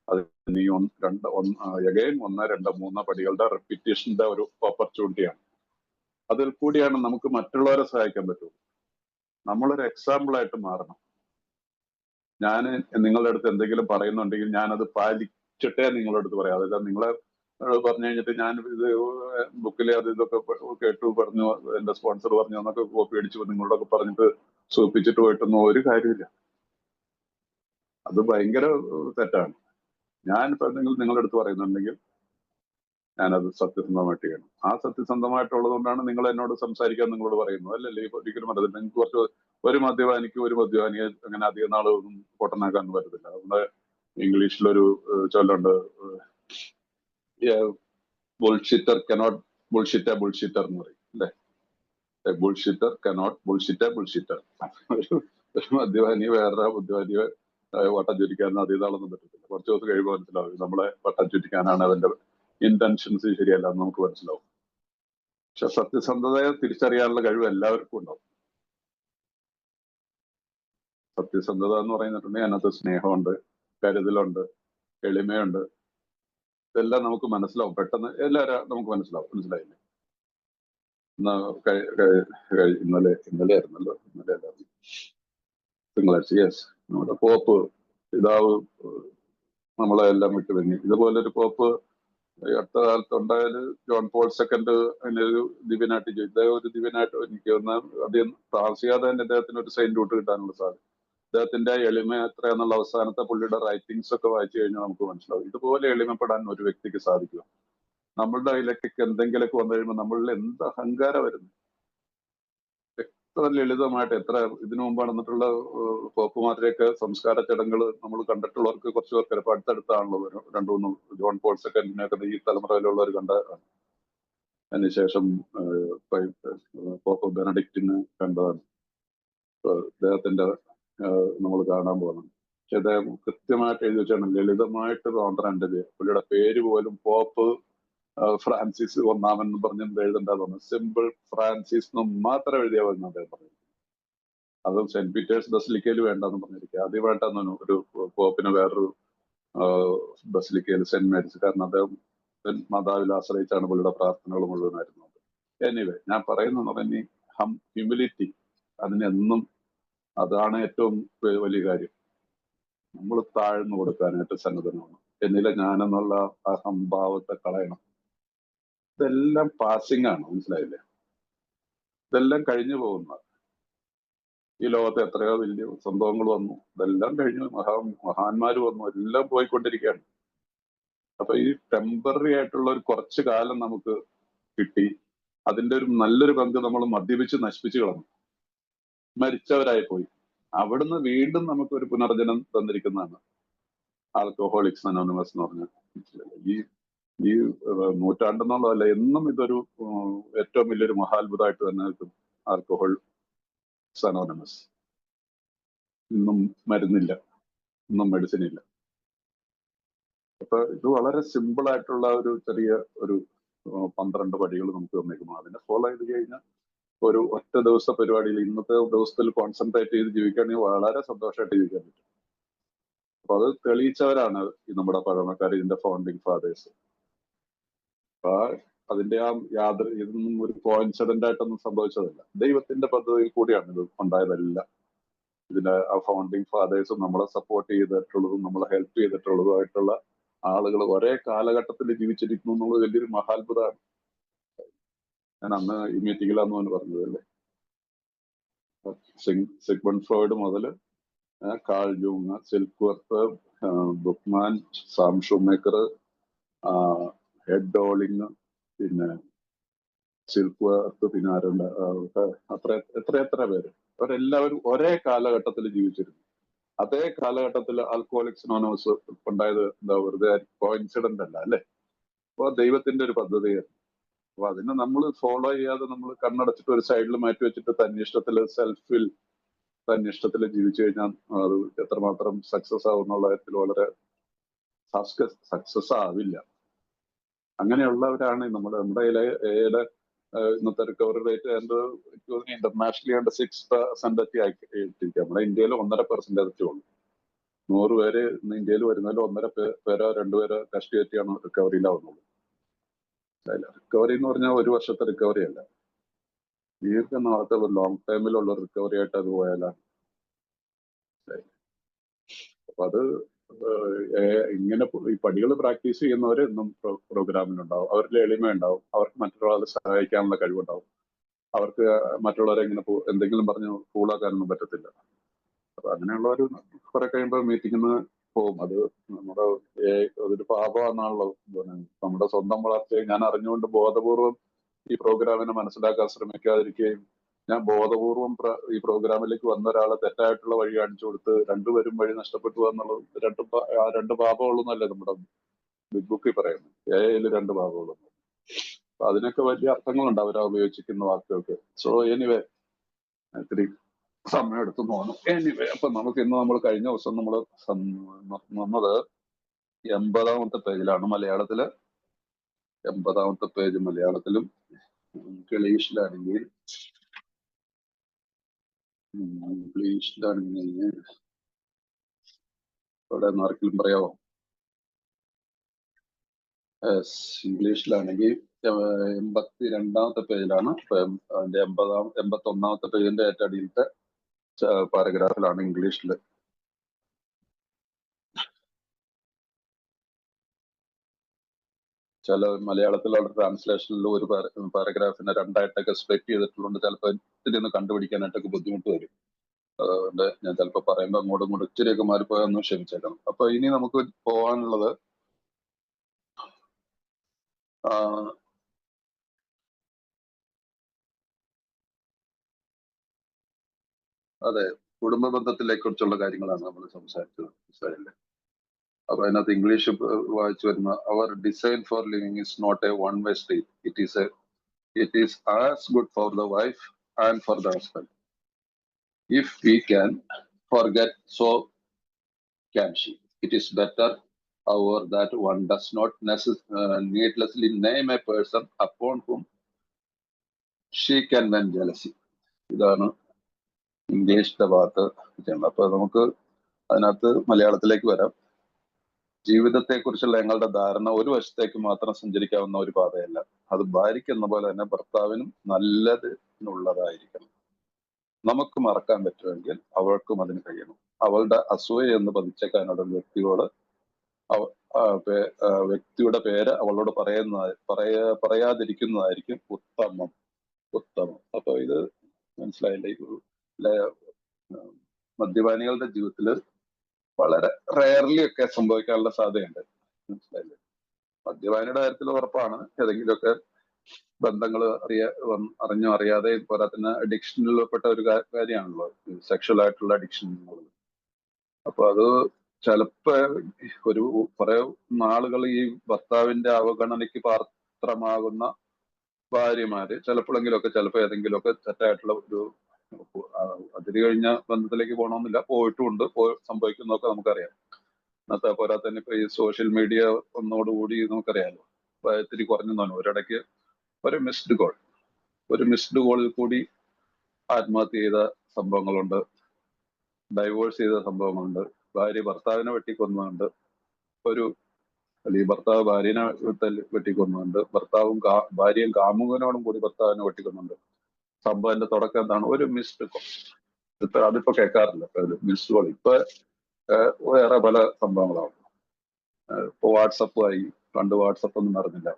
അത് ഈ 1, 2, 3 പടികളുടെ റെപ്പിറ്റേഷന്റെ ഒരു ഓപ്പർച്യൂണിറ്റിയാണ്. അതിൽ കൂടിയാണ് നമുക്ക് മറ്റുള്ളവരെ സഹായിക്കാൻ പറ്റുള്ളൂ. നമ്മളൊരു എക്സാമ്പിൾ ആയിട്ട് മാറണം. ഞാൻ നിങ്ങളുടെ അടുത്ത് എന്തെങ്കിലും പറയുന്നുണ്ടെങ്കിൽ ഞാനത് പാലിച്ചിട്ടേ നിങ്ങളുടെ അടുത്ത് പറയാം. അതായത് നിങ്ങളെ പറഞ്ഞു കഴിഞ്ഞിട്ട് ഞാൻ ഇത് ബുക്കിലെ അത് ഇതൊക്കെ കേട്ടു പറഞ്ഞു, എന്റെ സ്പോൺസർ പറഞ്ഞു എന്നൊക്കെ കോപ്പി അടിച്ചു നിങ്ങളോടൊക്കെ പറഞ്ഞിട്ട് സൂപ്പിച്ചിട്ട് പോയിട്ടൊന്നും ഒരു കാര്യമില്ല. അത് ഭയങ്കര തെറ്റാണ്. ഞാൻ ഇപ്പൊ നിങ്ങളുടെ അടുത്ത് പറയുന്നുണ്ടെങ്കിൽ ഞാനത് സത്യസന്ധമായിട്ട് ചെയ്യണം. ആ സത്യസന്ധമായിട്ടുള്ളത് കൊണ്ടാണ് നിങ്ങൾ എന്നോട് സംസാരിക്കാൻ നിങ്ങളോട് പറയുന്നത്, അല്ലല്ലേ? ഒരിക്കലും അറിയില്ല. നിങ്ങൾക്ക് ഒരു മദ്യപാനിയെ അങ്ങനെ അധികം നാൾ പൊട്ടനാക്കാൻ പറ്റത്തില്ല. നമ്മുടെ ഇംഗ്ലീഷിലൊരു ചൊല്ലുണ്ട്, ബുൾഷിറ്റർ കനോട്ട് ബുൾഷിറ്റ് എന്ന് പറയും അല്ലെ? ബുൾഷിറ്റർ കനോട്ട് ബുൾഷിറ്റർ. ഒരു മദ്യപാനി വേറെ മദ്യപാനിയെ വട്ടം ചുറ്റിക്കാൻ അധികം നാളൊന്നും പറ്റത്തില്ല. കുറച്ച് ദിവസം കഴിയുമ്പോൾ മനസ്സിലാവും നമ്മളെ വട്ടം ചുറ്റിക്കാനാണ് അവന്റെ ഇന്റൻഷൻസ് ശരിയല്ല എന്ന് നമുക്ക് മനസ്സിലാവും. പക്ഷെ സത്യസന്ധതയെ തിരിച്ചറിയാനുള്ള കഴിവ് എല്ലാവർക്കും ഉണ്ടാവും. സത്യസന്ധത എന്ന് പറയുന്നിട്ടുണ്ടെങ്കിൽ അതിനകത്ത് സ്നേഹമുണ്ട്, കരുതലുണ്ട്, എളിമയുണ്ട്. ഇതെല്ലാം നമുക്ക് മനസ്സിലാവും പെട്ടെന്ന്. എല്ലാവരും നമുക്ക് മനസ്സിലായില്ലേ? ഇന്നലെ ആയിരുന്നല്ലോ, ഇന്നലെ അല്ലായിരുന്നു. തിങ്കളാഴ്ച. യെസ്, നമ്മുടെ പോപ്പ് പിതാവ് നമ്മളെ എല്ലാം വിട്ടു പിരിഞ്ഞു. ഇതുപോലൊരു പോപ്പ് ഈ അടുത്ത കാലത്ത് ഉണ്ടായാല് ജോൺ പോൾ സെക്കൻഡ് അതിനൊരു ദിവ്യനായിട്ട് ഇദ്ദേഹം ഒരു ദിവ്യനായിട്ട് എനിക്ക് അധികം താമസിയാതെ തന്നെ അദ്ദേഹത്തിന് ഒരു സെയിന്റ് റൂട്ട് കിട്ടാനുള്ള സാധ്യത. അദ്ദേഹത്തിന്റെ എളിമ എത്രയെന്നുള്ള അവസാനത്തെ പുള്ളിയുടെ റൈറ്റിംഗ്സ് ഒക്കെ വായിച്ചു കഴിഞ്ഞാൽ നമുക്ക് മനസ്സിലാവും. ഇതുപോലെ എളിമപ്പെടാൻ ഒരു വ്യക്തിക്ക് സാധിക്കുക. നമ്മളുടെ അതിലേക്ക് എന്തെങ്കിലുമൊക്കെ വന്നു കഴിയുമ്പോൾ നമ്മളിൽ എന്ത് അഹങ്കാരം വരുന്നു. എത്ര ലളിതമായിട്ട് എത്ര ഇതിനു മുമ്പ് നടന്നിട്ടുള്ള പോപ്പുമാരുടെയൊക്കെ സംസ്കാര ചടങ്ങുകൾ നമ്മൾ കണ്ടിട്ടുള്ളവർക്ക് കുറച്ച് പേർക്ക് ചിലപ്പോൾ അടുത്തടുത്താണല്ലോ. രണ്ടു മൂന്നും ജോൺ പോൾ സെക്കൻഡിനെയൊക്കെ ഈ തലമുറയിലുള്ളവർ കണ്ട. അതിനുശേഷം പോപ്പ് ബെനഡിക്റ്റിന് കണ്ടതാണ്. അദ്ദേഹത്തിന്റെ നമ്മൾ കാണാൻ പോകുന്നത്. പക്ഷെ അദ്ദേഹം കൃത്യമായിട്ട് എഴുതി വെച്ചാണ് ലളിതമായിട്ട് തോന്നേണ്ട പേര്. പുള്ളിയുടെ പേര് പോലും പോപ്പ് ഫ്രാൻസിസ് ഒന്നാമൻ എന്ന് പറഞ്ഞ് എഴുതേണ്ടതാണ്. സിമ്പിൾ ഫ്രാൻസിസ് എന്ന് മാത്രം എഴുതിയാൽ മതി അദ്ദേഹം പറഞ്ഞു. അതും സെന്റ് പീറ്റേഴ്സ് ബസിലിക്കയിൽ വേണ്ടെന്ന് പറഞ്ഞിരിക്കുക. ആദ്യമായിട്ടാണ് ഒരു പോപ്പിന് വേറൊരു ബസിലിക്കയിൽ സെന്റ് മേരീസ്. കാരണം അദ്ദേഹം മാതാവിൽ ആശ്രയിച്ചാണ് പുള്ളിയുടെ പ്രാർത്ഥനകൾ മുഴുവനായിരുന്നത്. എനിവേ ഞാൻ പറയുന്നത് പറഞ്ഞ ഹ്യൂമിലിറ്റി, അതിനെന്നും അതാണ് ഏറ്റവും വലിയ കാര്യം. നമ്മൾ താഴ്ന്നു കൊടുക്കാനായിട്ട് സന്നദ്ധമാണ്. എന്നിലെ ഞാനെന്നുള്ള അഹംഭാവത്തെ കളയണം. ഇതെല്ലാം പാസിംഗ് ആണ്, മനസ്സിലായില്ലേ? ഇതെല്ലാം കഴിഞ്ഞു പോകുന്ന ഈ ലോകത്ത് എത്രയോ വലിയ സംഭവങ്ങൾ വന്നു, ഇതെല്ലാം കഴിഞ്ഞു. മഹാന്മാര് വന്നു, എല്ലാം പോയിക്കൊണ്ടിരിക്കുകയാണ്. അപ്പൊ ഈ ടെമ്പററി ആയിട്ടുള്ള ഒരു കുറച്ചു കാലം നമുക്ക് കിട്ടി. അതിന്റെ ഒരു നല്ലൊരു പങ്ക് നമ്മൾ മദ്യപിച്ച് നശിപ്പിച്ചു കളഞ്ഞു, മരിച്ചവരായി പോയി. അവിടുന്ന് വീണ്ടും നമുക്ക് ഒരു പുനർജനം തന്നിരിക്കുന്നതാണ് ആൽക്കഹോളിക്സ് അനോണിമസ് എന്ന് പറഞ്ഞ. ഈ നൂറ്റാണ്ടെന്നുള്ളതല്ല, എന്നും ഇതൊരു ഏറ്റവും വലിയൊരു മഹാത്ഭുതമായിട്ട് തന്നെ നിൽക്കും ആൽക്കഹോളിക്സ് അനോണിമസ്. ഇന്നും മരുന്നില്ല, ഇന്നും മെഡിസിൻ ഇല്ല. അപ്പൊ ഇത് വളരെ സിമ്പിൾ ആയിട്ടുള്ള ഒരു ചെറിയ ഒരു 12 പടികൾ നമുക്ക് തന്നേക്കുന്നു. അതിനെ ഫോളോ ചെയ്ത് കഴിഞ്ഞാൽ ഒരു ഒറ്റ ദിവസ പരിപാടിയിൽ ഇന്നത്തെ ദിവസത്തിൽ കോൺസെൻട്രേറ്റ് ചെയ്ത് ജീവിക്കുകയാണെങ്കിൽ വളരെ സന്തോഷമായിട്ട് ജീവിക്കാൻ പറ്റും. അപ്പൊ അത് തെളിയിച്ചവരാണ് ഈ നമ്മുടെ പഴമക്കാർ, ഇതിന്റെ ഫൗണ്ടിങ് ഫാദേഴ്സ്. അപ്പൊ അതിന്റെ ഇതൊന്നും ഒരു കോയിൻസിഡന്റ് ആയിട്ടൊന്നും സംഭവിച്ചതല്ല. ദൈവത്തിന്റെ പദ്ധതിയിൽ കൂടിയാണ് ഇത് ഉണ്ടായതല്ല. ഇതിന്റെ ആ ഫൗണ്ടിങ് ഫാദേഴ്സും നമ്മളെ സപ്പോർട്ട് ചെയ്തിട്ടുള്ളതും നമ്മളെ ഹെൽപ്പ് ചെയ്തിട്ടുള്ളതുമായിട്ടുള്ള ആളുകൾ ഒരേ കാലഘട്ടത്തിൽ ജീവിച്ചിരിക്കുന്നു എന്നുള്ളത് വലിയൊരു മഹാത്ഭുതമാണ്. ഞാൻ അന്ന് ഈ മീറ്റിംഗിലാന്ന് പറഞ്ഞത് അല്ലേ, സിഗ്മണ്ട് ഫ്രോയിഡ് മുതൽ Carl Jung, Silkworth, Buchman, Sam Shoemaker, Ed Dowling, പിന്നെ സിൽക്വർത്ത്, പിന്നെ ആരുണ്ട്, എത്ര പേര്. അവരെല്ലാവരും ഒരേ കാലഘട്ടത്തിൽ ജീവിച്ചിരുന്നു. അതേ കാലഘട്ടത്തിൽ ആൽക്കഹോളിക്സ് അനോണിമസ് ഉണ്ടായത് എന്താ വെറുതെ കോയിൻസിഡന്റ് അല്ല അല്ലെ? അപ്പൊ ദൈവത്തിന്റെ ഒരു പദ്ധതിയാണ്. അപ്പൊ അതിനെ നമ്മൾ ഫോളോ ചെയ്യാതെ നമ്മൾ കണ്ണടച്ചിട്ട് ഒരു സൈഡിൽ മാറ്റി വെച്ചിട്ട് തന്നിഷ്ടത്തില് തന്നിഷ്ടത്തിൽ ജീവിച്ചു കഴിഞ്ഞാൽ അത് എത്രമാത്രം സക്സസ് ആവുന്നുള്ള കാര്യത്തിൽ വളരെ സക്സസ് ആവില്ല. അങ്ങനെയുള്ളവരാണ് നമ്മുടെ ഏത് ഇന്നത്തെ റിക്കവറി റേറ്റ് ഇന്റർനാഷണലി 6% എത്തി ആയിട്ടിരിക്കുക. നമ്മുടെ ഇന്ത്യയിൽ 1.5% എത്തിയുള്ളൂ. 100 പേര് ഇന്ന് ഇന്ത്യയിൽ വരുന്നതിൽ 1.5 പേരോ 2 പേരോ ടെസ്റ്റ് ചെയ്തിട്ടാണ് റിക്കവറിയിലാവുന്നുള്ളൂ. റിക്കവറി എന്ന് പറഞ്ഞാൽ ഒരു വർഷത്തെ റിക്കവറി അല്ല, ദീർഘനാളത്തെ ലോങ് ടൈമിലുള്ള റിക്കവറി ആയിട്ട് അത് പോയാലാണ്. അപ്പൊ അത് ഇങ്ങനെ ഈ പടികൾ പ്രാക്ടീസ് ചെയ്യുന്നവർ എന്നും പ്രോഗ്രാമിലുണ്ടാവും. അവരിൽ എളിമ ഉണ്ടാവും, അവർക്ക് മറ്റൊരാളെ സഹായിക്കാനുള്ള കഴിവുണ്ടാവും, അവർക്ക് മറ്റുള്ളവരെ ഇങ്ങനെ എന്തെങ്കിലും പറഞ്ഞ് കൂളാക്കാനൊന്നും പറ്റത്തില്ല. അപ്പൊ അങ്ങനെയുള്ളവർ കുറെ കഴിയുമ്പോൾ മീറ്റിങ്ങിന് പോകും. അത് നമ്മുടെ അതൊരു പാപമാണുള്ളത്. നമ്മുടെ സ്വന്തം വളർച്ചയെ ഞാൻ അറിഞ്ഞുകൊണ്ട് ബോധപൂർവം ഈ പ്രോഗ്രാമിനെ മനസ്സിലാക്കാൻ ശ്രമിക്കാതിരിക്കുകയും, ഞാൻ ബോധപൂർവം ഈ പ്രോഗ്രാമിലേക്ക് വന്ന ഒരാളെ തെറ്റായിട്ടുള്ള വഴി കാണിച്ചു കൊടുത്ത് രണ്ടുപേരും വഴി നഷ്ടപ്പെട്ടു എന്നുള്ളത് രണ്ട് പാപമുള്ളൂന്നല്ലേ നമ്മുടെ ബിഗ് ബുക്കിൽ പറയുന്നത്. ഏയിൽ 2 പാപമുള്ളൂ. അപ്പൊ അതിനൊക്കെ വലിയ അർത്ഥങ്ങളുണ്ട് അവരാ ഉപയോഗിച്ചിരിക്കുന്ന വാക്കുകൾക്ക്. സോ എനിവേ ഇത്തിരി സമയം എടുത്തു പോകണം. എനിവേ അപ്പൊ നമുക്ക് ഇന്ന് നമ്മൾ കഴിഞ്ഞ ദിവസം നമ്മൾ വന്നത് 80ാമത്തെ പേജിലാണ് മലയാളത്തില്. 80ാമത്തെ പേജ് മലയാളത്തിലും ഇംഗ്ലീഷിലാണെങ്കിൽ അവിടെ ആർക്കെങ്കിലും പറയാമോ? ഇംഗ്ലീഷിലാണെങ്കിൽ 82ാമത്തെ പേജിലാണ്. അതിന്റെ 81ാമത്തെ പേജിന്റെ ഏറ്റവും അടിയിലത്തെ പാരഗ്രാഫിലാണ് ഇംഗ്ലീഷിൽ. ചില മലയാളത്തിലുള്ള ട്രാൻസ്ലേഷനിൽ ഒരു പാരഗ്രാഫിനെ രണ്ടായിട്ടൊക്കെ സ്പ്ലിറ്റ് ചെയ്തിട്ടുള്ളത് ചിലപ്പോൾ ഇതിന്ന് കണ്ടുപിടിക്കാനായിട്ടൊക്കെ ബുദ്ധിമുട്ട് വരും. അതുകൊണ്ട് ഞാൻ ചിലപ്പോൾ പറയുമ്പോൾ അങ്ങോട്ടും ഇങ്ങോട്ടും ഇച്ചിരിയൊക്കെ മാറിപ്പോയൊന്ന് ക്ഷമിച്ചേക്കണം. അപ്പൊ ഇനി നമുക്ക് പോകാനുള്ളത് അതെ, കുടുംബ ബന്ധത്തിലെ കുറിച്ചുള്ള കാര്യങ്ങളാണ് നമ്മൾ സംസാരിച്ചത്. മനസ്സിലായില്ലേ? അപ്പൊ അതിനകത്ത് ഇംഗ്ലീഷ് വായിച്ചു വരുന്ന അവർ design for living is not a one way street. It is as good for the wife and for the husband. If we can forget, so can she. It is better, however, that one does not needlessly name a person upon whom she can vent jealousy. ഇതാണ് ഇംഗ്ലീഷിന്റെ ഭാഗത്ത് ചെയ്യുന്നത്. അപ്പൊ നമുക്ക് അതിനകത്ത് മലയാളത്തിലേക്ക് വരാം. ജീവിതത്തെ കുറിച്ചുള്ള ഞങ്ങളുടെ ധാരണ ഒരു വശത്തേക്ക് മാത്രം സഞ്ചരിക്കാവുന്ന ഒരു പാതയല്ല. അത് ഭാര്യയ്ക്ക് എന്ന പോലെ തന്നെ ഭർത്താവിനും നല്ലതിനുള്ളതായിരിക്കണം. നമുക്ക് മറക്കാൻ പറ്റുമെങ്കിൽ അവൾക്കും അതിന് കഴിയണം. അവളുടെ അസൂയ എന്ന് പതിച്ചേക്കാനുള്ള വ്യക്തിയുടെ പേര് അവളോട് പറയാതിരിക്കുന്നതായിരിക്കും ഉത്തമം. അപ്പൊ ഇത് മനസ്സിലായില്ലേ? മദ്യപാനികളുടെ ജീവിതത്തിൽ വളരെ റയർലി ഒക്കെ സംഭവിക്കാനുള്ള സാധ്യതയുണ്ട്. മനസ്സിലായില്ലേ? മദ്യപാനിയുടെ കാര്യത്തിൽ ഉറപ്പാണ് ഏതെങ്കിലുമൊക്കെ ബന്ധങ്ങൾ അറിഞ്ഞോ അറിയാതെ പോരാത്തിന് അഡിക്ഷനിൽപ്പെട്ട ഒരു കാര്യമാണല്ലോ സെക്ഷൽ ആയിട്ടുള്ള അഡിക്ഷൻ എന്നുള്ളത്. അപ്പൊ അത് ചിലപ്പോ ഒരു കുറെ നാളുകൾ ഈ ഭർത്താവിന്റെ അവഗണനയ്ക്ക് പാത്രമാകുന്ന ഭാര്യമാര് ചിലപ്പോഴെങ്കിലുമൊക്കെ ഏതെങ്കിലുമൊക്കെ തെറ്റായിട്ടുള്ള ഒരു അതിര് കഴിഞ്ഞ ബന്ധത്തിലേക്ക് പോകണമെന്നില്ല, പോയിട്ടുമുണ്ട്, സംഭവിക്കുന്നതൊക്കെ നമുക്കറിയാം. ഇന്നത്തെ പോരാത്തന്നെ ഇപ്പൊ ഈ സോഷ്യൽ മീഡിയ ഒന്നോടുകൂടി നമുക്കറിയാലോ ഇത്തിരി കുറഞ്ഞു തോന്നും. ഒരിടയ്ക്ക് ഒരു മിസ്ഡ് കോളിൽ കൂടി ആത്മഹത്യ ചെയ്ത സംഭവങ്ങളുണ്ട്, ഡൈവോഴ്സ് ചെയ്ത സംഭവങ്ങളുണ്ട്, ഭാര്യ ഭർത്താവിനെ വെട്ടിക്കൊന്നുണ്ട്, അല്ലെങ്കിൽ ഭർത്താവ് ഭാര്യനെ വെട്ടിക്കൊന്നുണ്ട്, ഭാര്യയും കാമുകനോടും കൂടി ഭർത്താവിനെ വെട്ടിക്കൊന്നുണ്ട്. സംഭവത്തിന്റെ തുടക്കം എന്താണ്? ഒരു മിസ്ഡ് കോൾ. അതിപ്പോ കേൾക്കാറില്ല. മിസ്ഡ് കോൾ ഇപ്പൊ വേറെ പല സംഭവങ്ങളാണ്. ഇപ്പൊ വാട്സപ്പുമായി, പണ്ട് വാട്സപ്പ് ഒന്നും നടന്നില്ല,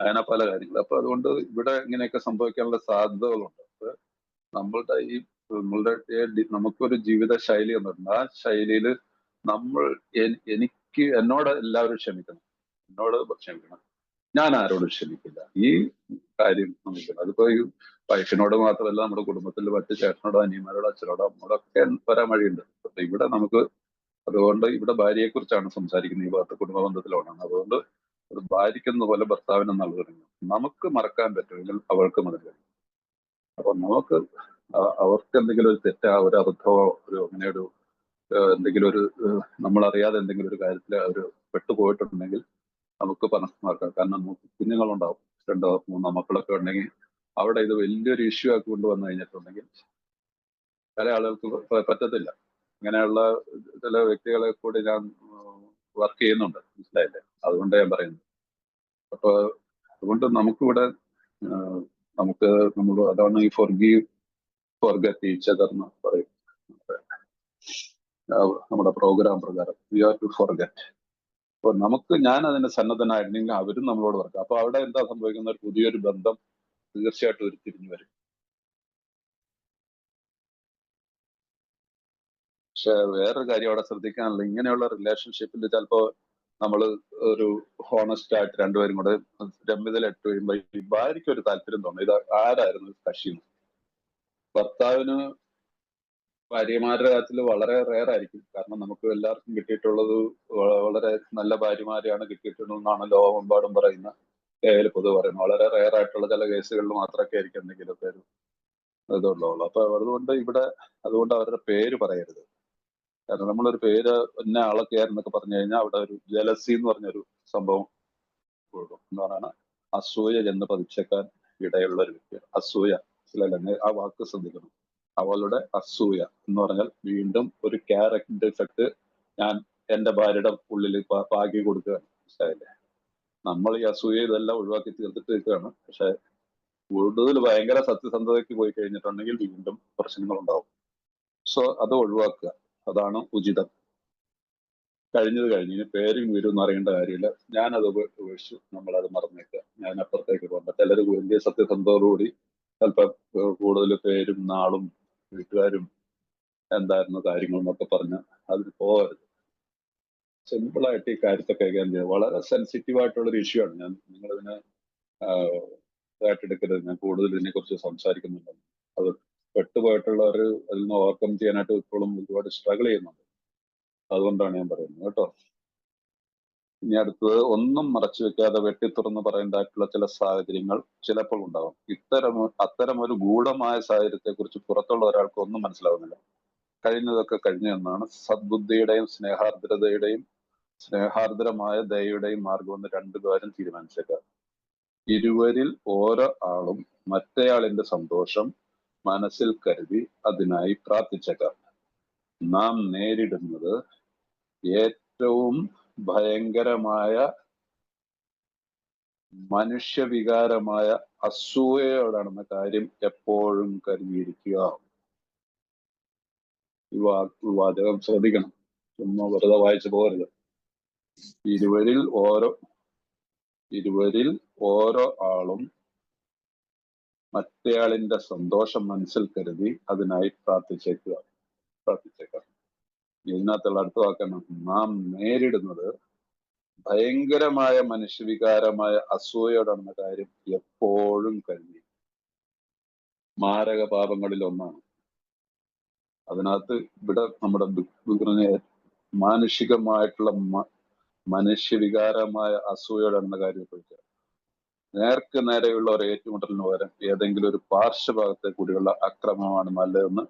അങ്ങനെ പല കാര്യങ്ങൾ. അപ്പൊ അതുകൊണ്ട് ഇവിടെ ഇങ്ങനെയൊക്കെ സംഭവിക്കാനുള്ള സാധ്യതകളുണ്ട്. നമുക്കൊരു ജീവിത ശൈലി എന്നുണ്ട്. ആ ശൈലിയിൽ എന്നോട് എല്ലാവരും ക്ഷമിക്കണം, ഞാൻ ആരോടും ക്ഷമിക്കില്ല. ഈ കാര്യം നമുക്കുണ്ട്. അതിപ്പോ ഈ വൈഫിനോട് മാത്രമല്ല, നമ്മുടെ കുടുംബത്തിൽ മറ്റ് ചേട്ടനോടോ അനിയന്മാരോടോ അച്ഛനോടോ അമ്മോടൊക്കെ വരാൻ വഴിയുണ്ട്. അപ്പൊ ഇവിടെ നമുക്ക് അതുകൊണ്ട് ഇവിടെ ഭാര്യയെ കുറിച്ചാണ് സംസാരിക്കുന്നത്. ഈ ഭാഗത്ത് കുടുംബ ബന്ധത്തിലാണ്. അതുകൊണ്ട് അത് ഭാര്യയ്ക്കെന്ന പോലെ ഭർത്താവിനെന്നുള്ള തുടങ്ങി നമുക്ക് മറക്കാൻ പറ്റുമെങ്കിൽ അവൾക്കും അത് കഴിയും. അപ്പൊ നമുക്ക് അവർക്ക് എന്തെങ്കിലും ഒരു തെറ്റാ, ഒരു അബദ്ധമോ, അങ്ങനെ എന്തെങ്കിലും ഒരു നമ്മളറിയാതെ എന്തെങ്കിലും ഒരു കാര്യത്തിൽ അവർ പെട്ടുപോയിട്ടുണ്ടെങ്കിൽ നമുക്ക് മനസ്സിലാക്കാം. കാരണം കുഞ്ഞുങ്ങളുണ്ടാവും, 2-3 മക്കളൊക്കെ ഉണ്ടെങ്കിൽ അവിടെ ഇത് വലിയൊരു ഇഷ്യൂ ആക്കി കൊണ്ടുവന്നു കഴിഞ്ഞിട്ടുണ്ടെങ്കിൽ ചില ആളുകൾക്ക് പറ്റത്തില്ല. ഇങ്ങനെയുള്ള ചില വ്യക്തികളെ കൂടി ഞാൻ വർക്ക് ചെയ്യുന്നുണ്ട്. മനസ്സിലായില്ലേ? അതുകൊണ്ട് ഞാൻ പറയുന്നു. അപ്പൊ അതുകൊണ്ട് നമുക്കിവിടെ അതാണ് ഈ ഫോർഗെറ്റ് ഈച്ച് അതർ എന്ന് പറയും നമ്മുടെ പ്രോഗ്രാം പ്രകാരം. We are to forget. അപ്പൊ ഞാൻ അതിന് സന്നദ്ധനായിരുന്നെങ്കിൽ അവരും നമ്മളോട് പറയും. അപ്പൊ അവിടെ എന്താ സംഭവിക്കുന്ന? ഒരു പുതിയൊരു ബന്ധം തീർച്ചയായിട്ടും ഉരുത്തിരിഞ്ഞു വരും. പക്ഷെ വേറൊരു കാര്യം അവിടെ ശ്രദ്ധിക്കാനുള്ള, ഇങ്ങനെയുള്ള റിലേഷൻഷിപ്പിൽ ചിലപ്പോ നമ്മൾ ഒരു ഹോണസ്റ്റ് ആയിട്ട് രണ്ടുപേരും കൂടെ രമ്യതയിലിട്ട് കഴിയുമ്പോ ഈ ഭാര്യയ്ക്ക് ഒരു താല്പര്യം തോന്നും, ഇത് ആരായിരുന്നു കക്ഷി. ഭർത്താവിന് ഭാര്യമാരുടെ കാര്യത്തിൽ വളരെ റെയർ ആയിരിക്കും. കാരണം നമുക്ക് എല്ലാവർക്കും കിട്ടിയിട്ടുള്ളത് വളരെ നല്ല ഭാര്യമാരെയാണ് കിട്ടിയിട്ടുള്ളതെന്നാണ് ലോകമെമ്പാടും പറയുന്ന പൊതുവെ പറയുന്നത്. വളരെ റെയർ ആയിട്ടുള്ള ചില കേസുകളിൽ മാത്രമൊക്കെ ആയിരിക്കും എന്തെങ്കിലുമൊക്കെ ഒരു ഇതുള്ളൂ. അപ്പൊ അതുകൊണ്ട് അവരുടെ പേര് പറയരുത്. കാരണം നമ്മളൊരു പേര് എന്നെ ആളൊക്കെയായിരുന്നൊക്കെ പറഞ്ഞു കഴിഞ്ഞാൽ അവിടെ ഒരു ജലസി എന്ന് പറഞ്ഞൊരു സംഭവം കൊടുക്കും. എന്ന് പറയുന്നത് അസൂയ എന്ന് പതിച്ചേക്കാൻ ഇടയുള്ള ഒരു വ്യക്തിയാണ് അസൂയ. ആ വാക്ക് ശ്രദ്ധിക്കണം. അവളുടെ അസൂയ എന്ന് പറഞ്ഞാൽ വീണ്ടും ഒരു ക്യാരക്ടർ ഡിഫക്ട് ഞാൻ എന്റെ ഭാര്യയുടെ ഉള്ളിൽ പാകി കൊടുക്കുകയാണ്. മനസ്സിലായില്ലേ? നമ്മൾ ഈ അസൂയ ഇതെല്ലാം ഒഴിവാക്കി തീർത്തിട്ട് നിൽക്കുകയാണ്. പക്ഷെ കൂടുതൽ ഭയങ്കര സത്യസന്ധതയ്ക്ക് പോയി കഴിഞ്ഞിട്ടുണ്ടെങ്കിൽ വീണ്ടും പ്രശ്നങ്ങൾ ഉണ്ടാവും. സോ അത് ഒഴിവാക്കുക, അതാണ് ഉചിതം. കഴിഞ്ഞത് കഴിഞ്ഞ് ഇനി പേരും വീരും എന്ന് അറിയേണ്ട കാര്യമില്ല. ഞാനത് ഉപേക്ഷിച്ചു, നമ്മളത് മറന്നേക്കുക. ഞാൻ അപ്പുറത്തേക്ക് പോകണ്ട. ചിലർ വലിയ സത്യസന്ധതയോടുകൂടി ചിലപ്പോൾ കൂടുതൽ പേരും നാളും വീട്ടുകാരും എന്തായിരുന്നു കാര്യങ്ങൾ എന്നൊക്കെ പറഞ്ഞ് അതിന് പോകരുത്. സിമ്പിളായിട്ട് ഈ കാര്യത്തെ കൈകാര്യം ചെയ്യുക. വളരെ സെൻസിറ്റീവ് ആയിട്ടുള്ള ഒരു ഇഷ്യൂ ആണ്. നിങ്ങളിതിനെ ഇതായിട്ടെടുക്കരുത്. ഞാൻ കൂടുതൽ ഇതിനെക്കുറിച്ച് സംസാരിക്കുന്നുണ്ട്. അത് പെട്ടുപോയിട്ടുള്ളവർ അതിൽ നിന്ന് ഓവർകം ചെയ്യാനായിട്ട് ഇപ്പോഴും ഒരുപാട് സ്ട്രഗിൾ ചെയ്യുന്നുണ്ട്. അതുകൊണ്ടാണ് ഞാൻ പറയുന്നത് കേട്ടോ. ഇനി അടുത്തത്, ഒന്നും മറച്ചു വെക്കാതെ വെട്ടിത്തുറന്ന് പറയേണ്ടതായിട്ടുള്ള ചില സാഹചര്യങ്ങൾ ചിലപ്പോൾ ഉണ്ടാവും. അത്തരം ഒരു ഗൂഢമായ സാഹചര്യത്തെ കുറിച്ച് പുറത്തുള്ള ഒരാൾക്ക് ഒന്നും മനസ്സിലാവുന്നില്ല. കഴിഞ്ഞതൊക്കെ കഴിഞ്ഞു എന്നാണ് സദ്ബുദ്ധിയുടെയും സ്നേഹാർദ്രമായ ദയയുടെയും മാർഗമെന്ന് രണ്ടുപേരും തീരുമാനിച്ചേക്കാം. ഇരുവരിൽ ഓരോ ആളും മറ്റേയാളിന്റെ സന്തോഷം മനസ്സിൽ കരുതി അതിനായി പ്രാർത്ഥിച്ചേക്കാം. നാം നേരിടുന്നത് ഏറ്റവും ഭയങ്കരമായ മനുഷ്യവികാരമായ അസൂയയോടാണെന്ന കാര്യം എപ്പോഴും കരുതിയിരിക്കുക. ഈ വാചകം ശ്രദ്ധിക്കണം, ചുമ്മാ വെറുതെ വായിച്ചു പോകരുത്. ഇരുവരിൽ ഓരോ ആളും മറ്റേയാളിന്റെ സന്തോഷം മനസ്സിൽ കരുതി അതിനായി പ്രാർത്ഥിച്ചേക്കാം. ഇതിനകത്തുള്ള അടുത്ത വാക്കാണ്, നാം നേരിടുന്നത് ഭയങ്കരമായ മനുഷ്യവികാരമായ അസൂയയോടാണെന്ന കാര്യം എപ്പോഴും കരുതി. മാരക പാപങ്ങളിൽ ഒന്നാണ്. അതിനകത്ത് ഇവിടെ നമ്മുടെ മാനുഷികമായിട്ടുള്ള മനുഷ്യവികാരമായ അസൂയയോടാണെന്ന കാര്യം ചോദിക്കുക. നേർക്ക് നേരെയുള്ള ഒരു ഏറ്റുമുട്ടലിന് പകരം ഏതെങ്കിലും ഒരു പാർശ്വഭാഗത്തെ കൂടിയുള്ള അക്രമമാണ് നല്ലതെന്ന്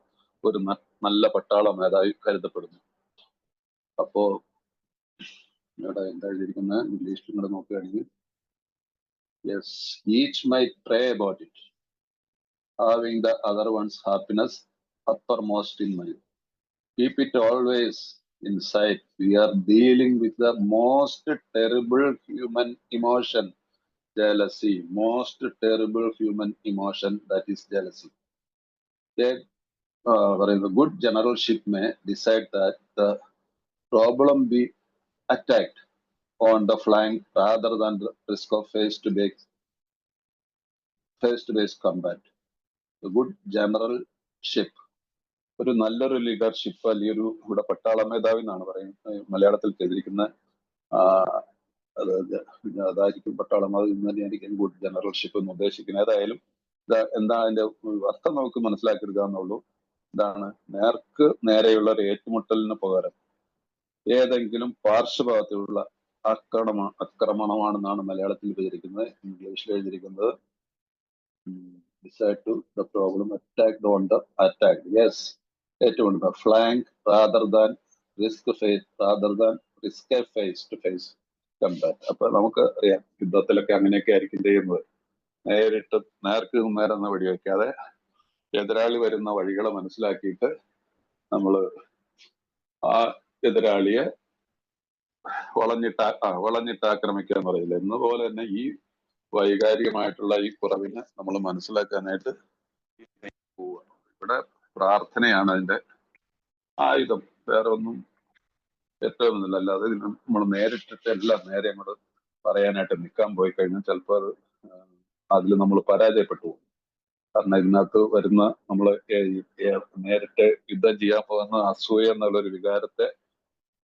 ഒരു നല്ല പട്ടാള മേധാവി കരുതപ്പെടുന്നു. അപ്പോ ഇവിടെ എന്താ എഴുതിയിരിക്കുന്നത് ഇംഗ്ലീഷിൽ കൂടെ നോക്കുകയാണെങ്കിൽ, yes, each might pray about it, having the other one's happiness uppermost in mind. Keep it always in sight. We are dealing with the most terrible human emotion, jealousy. Most terrible human emotion, that is jealousy. The good generalship may decide that the problem be attacked on the flank rather than the risk of face-to-face combat. The good generalship, ഒരു നല്ലൊരു leadership, അല്ലെങ്കിൽ ഒരു ഇവിടെ പട്ടാള മേധാവി എന്നാണ് പറയുന്നത് മലയാളത്തിൽ ചെയ്തിരിക്കുന്ന, അതായിരിക്കും പട്ടാള മേധാവി തന്നെയായിരിക്കും ഗുഡ് ജനറൽഷിപ്പ് എന്ന് ഉദ്ദേശിക്കുന്നത്. ഏതായാലും എന്താ അതിന്റെ അർത്ഥം നമുക്ക് മനസ്സിലാക്കിയെടുക്കുക എന്നുള്ളൂ. ഇതാണ്, നേർക്ക് നേരെയുള്ള ഒരു ഏറ്റുമുട്ടലിന് പകരം ഏതെങ്കിലും പാർശ്വഭാഗത്തിലുള്ള ആക്രമണമാണെന്നാണ് മലയാളത്തിൽ എഴുതിയിരിക്കുന്നത്. ഇംഗ്ലീഷിൽ എഴുതിയിരിക്കുന്നത് decide to the problem attacked on the attacked. Yes, ഏറ്റവും flank rather than risk a face to face combat. അപ്പൊ നമുക്ക് അറിയാം യുദ്ധത്തിലൊക്കെ അങ്ങനെയൊക്കെ ആയിരിക്കും ചെയ്യുന്നത്. നേർക്ക് നേരെ വെടിവെക്കാതെ എതിരാളി വരുന്ന വഴികളെ മനസ്സിലാക്കിയിട്ട് നമ്മള് ആ എതിരാളിയെ വളഞ്ഞിട്ട് ആക്രമിക്കുക എന്ന് പറയില്ല. എന്നപോലെ തന്നെ ഈ വൈകാരികമായിട്ടുള്ള ഈ കുറവിനെ നമ്മൾ മനസ്സിലാക്കാനായിട്ട് പോവുക. ഇവിടെ പ്രാർത്ഥനയാണ് അതിന്റെ ആയുധം, വേറെ ഒന്നും ഏറ്റവും ഒന്നുമില്ല. അല്ലാതെ നമ്മൾ നേരിട്ടിട്ട് എല്ലാം നേരെ അങ്ങോട്ട് പറയാനായിട്ട് നിൽക്കാൻ പോയി കഴിഞ്ഞാൽ ചിലപ്പോൾ അതിൽ നമ്മൾ പരാജയപ്പെട്ടു പോകും. കാരണം ഇതിനകത്ത് വരുന്ന നമ്മൾ നേരിട്ട് യുദ്ധം ചെയ്യാൻ പോകുന്ന അസൂയ എന്നുള്ളൊരു വികാരത്തെ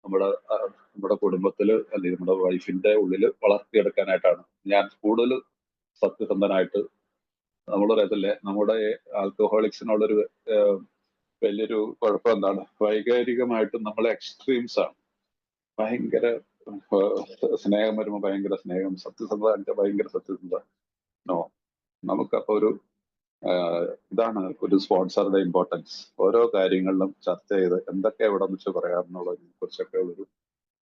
നമ്മുടെ കുടുംബത്തില് അല്ലെങ്കിൽ നമ്മുടെ വൈഫിന്റെ ഉള്ളിൽ വളർത്തിയെടുക്കാനായിട്ടാണ്. ഞാൻ കൂടുതൽ സത്യസന്ധനായിട്ട് നമ്മൾ പറയത്തില്ലേ, നമ്മുടെ ആൽക്കഹോളിക്സിനുള്ളൊരു വലിയൊരു കുഴപ്പം എന്താണ്, വൈകാരികമായിട്ട് നമ്മളെ എക്സ്ട്രീംസ് ആണ്. ഭയങ്കര സ്നേഹം വരുമ്പോൾ ഭയങ്കര സ്നേഹം, സത്യസന്ധത ഭയങ്കര സത്യസന്ധത. നോ, നമുക്കപ്പോ ഒരു ഇതാണ് ഒരു സ്പോൺസറുടെ ഇമ്പോർട്ടൻസ്. ഓരോ കാര്യങ്ങളിലും ചർച്ച ചെയ്ത് എന്തൊക്കെ എവിടെ വെച്ച് പറയാമെന്നുള്ളതിനെ കുറിച്ചൊക്കെ ഉള്ളൊരു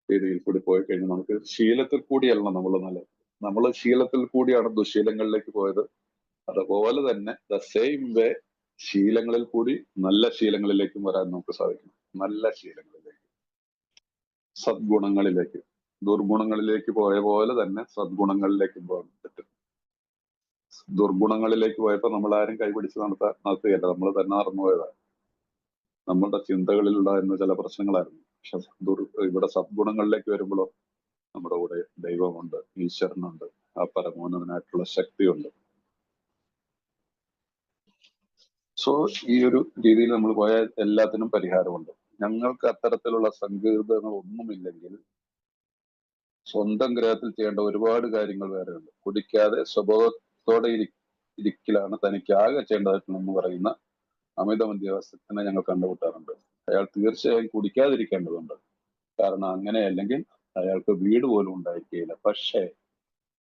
രീതിയിൽ കൂടി പോയി കഴിഞ്ഞാൽ നമുക്ക് ശീലത്തിൽ കൂടിയല്ല നമ്മൾ ശീലത്തിൽ കൂടിയാണ് ദുശീലങ്ങളിലേക്ക് പോയത്. അതുപോലെ തന്നെ ദ സെയിം വേ ശീലങ്ങളിൽ കൂടി നല്ല ശീലങ്ങളിലേക്കും വരാൻ നമുക്ക് സാധിക്കും. നല്ല ശീലങ്ങളിലേക്ക്, സദ്ഗുണങ്ങളിലേക്ക്. ദുർഗുണങ്ങളിലേക്ക് പോയ പോലെ തന്നെ സദ്ഗുണങ്ങളിലേക്കും പോകാൻ പറ്റും. ദുർഗുണങ്ങളിലേക്ക് പോയപ്പോൾ നമ്മൾ ആരും കൈപിടിച്ച് നടത്തുകയല്ല, നമ്മൾ തന്നെ മറന്നുപോയതാണ്. നമ്മളുടെ ചിന്തകളിലുണ്ടായിരുന്ന ചില പ്രശ്നങ്ങളായിരുന്നു. പക്ഷെ ഇവിടെ സദ്ഗുണങ്ങളിലേക്ക് വരുമ്പോഴോ നമ്മുടെ കൂടെ ദൈവമുണ്ട്, ഈശ്വരനുണ്ട്, ആ പരമോന്നതനായിട്ടുള്ള ശക്തിയുണ്ട്. സോ ഈ ഒരു രീതിയിൽ നമ്മൾ പോയാൽ എല്ലാത്തിനും പരിഹാരമുണ്ട്. ഞങ്ങൾക്ക് അത്തരത്തിലുള്ള സങ്കീർണതകൾ ഒന്നുമില്ലെങ്കിൽ സ്വന്തം ഗ്രഹത്തിൽ ചെയ്യേണ്ട ഒരുപാട് കാര്യങ്ങൾ വേറെയുണ്ട്. കുടിക്കാതെ സ്വഭാവത്തോടെ ഇരിക്കലാണ് തനിക്ക് ആകെ ചെയ്യേണ്ടതെന്ന് പറയുന്ന അമിത മദ്യാസക്തനെ ഞങ്ങൾ കണ്ടുമുട്ടാറുണ്ട്. അയാൾ തീർച്ചയായും കുടിക്കാതിരിക്കേണ്ടതുണ്ട്. കാരണം അങ്ങനെയല്ലെങ്കിൽ അയാൾക്ക് വീട് പോലും ഉണ്ടായിരിക്കുകയില്ല.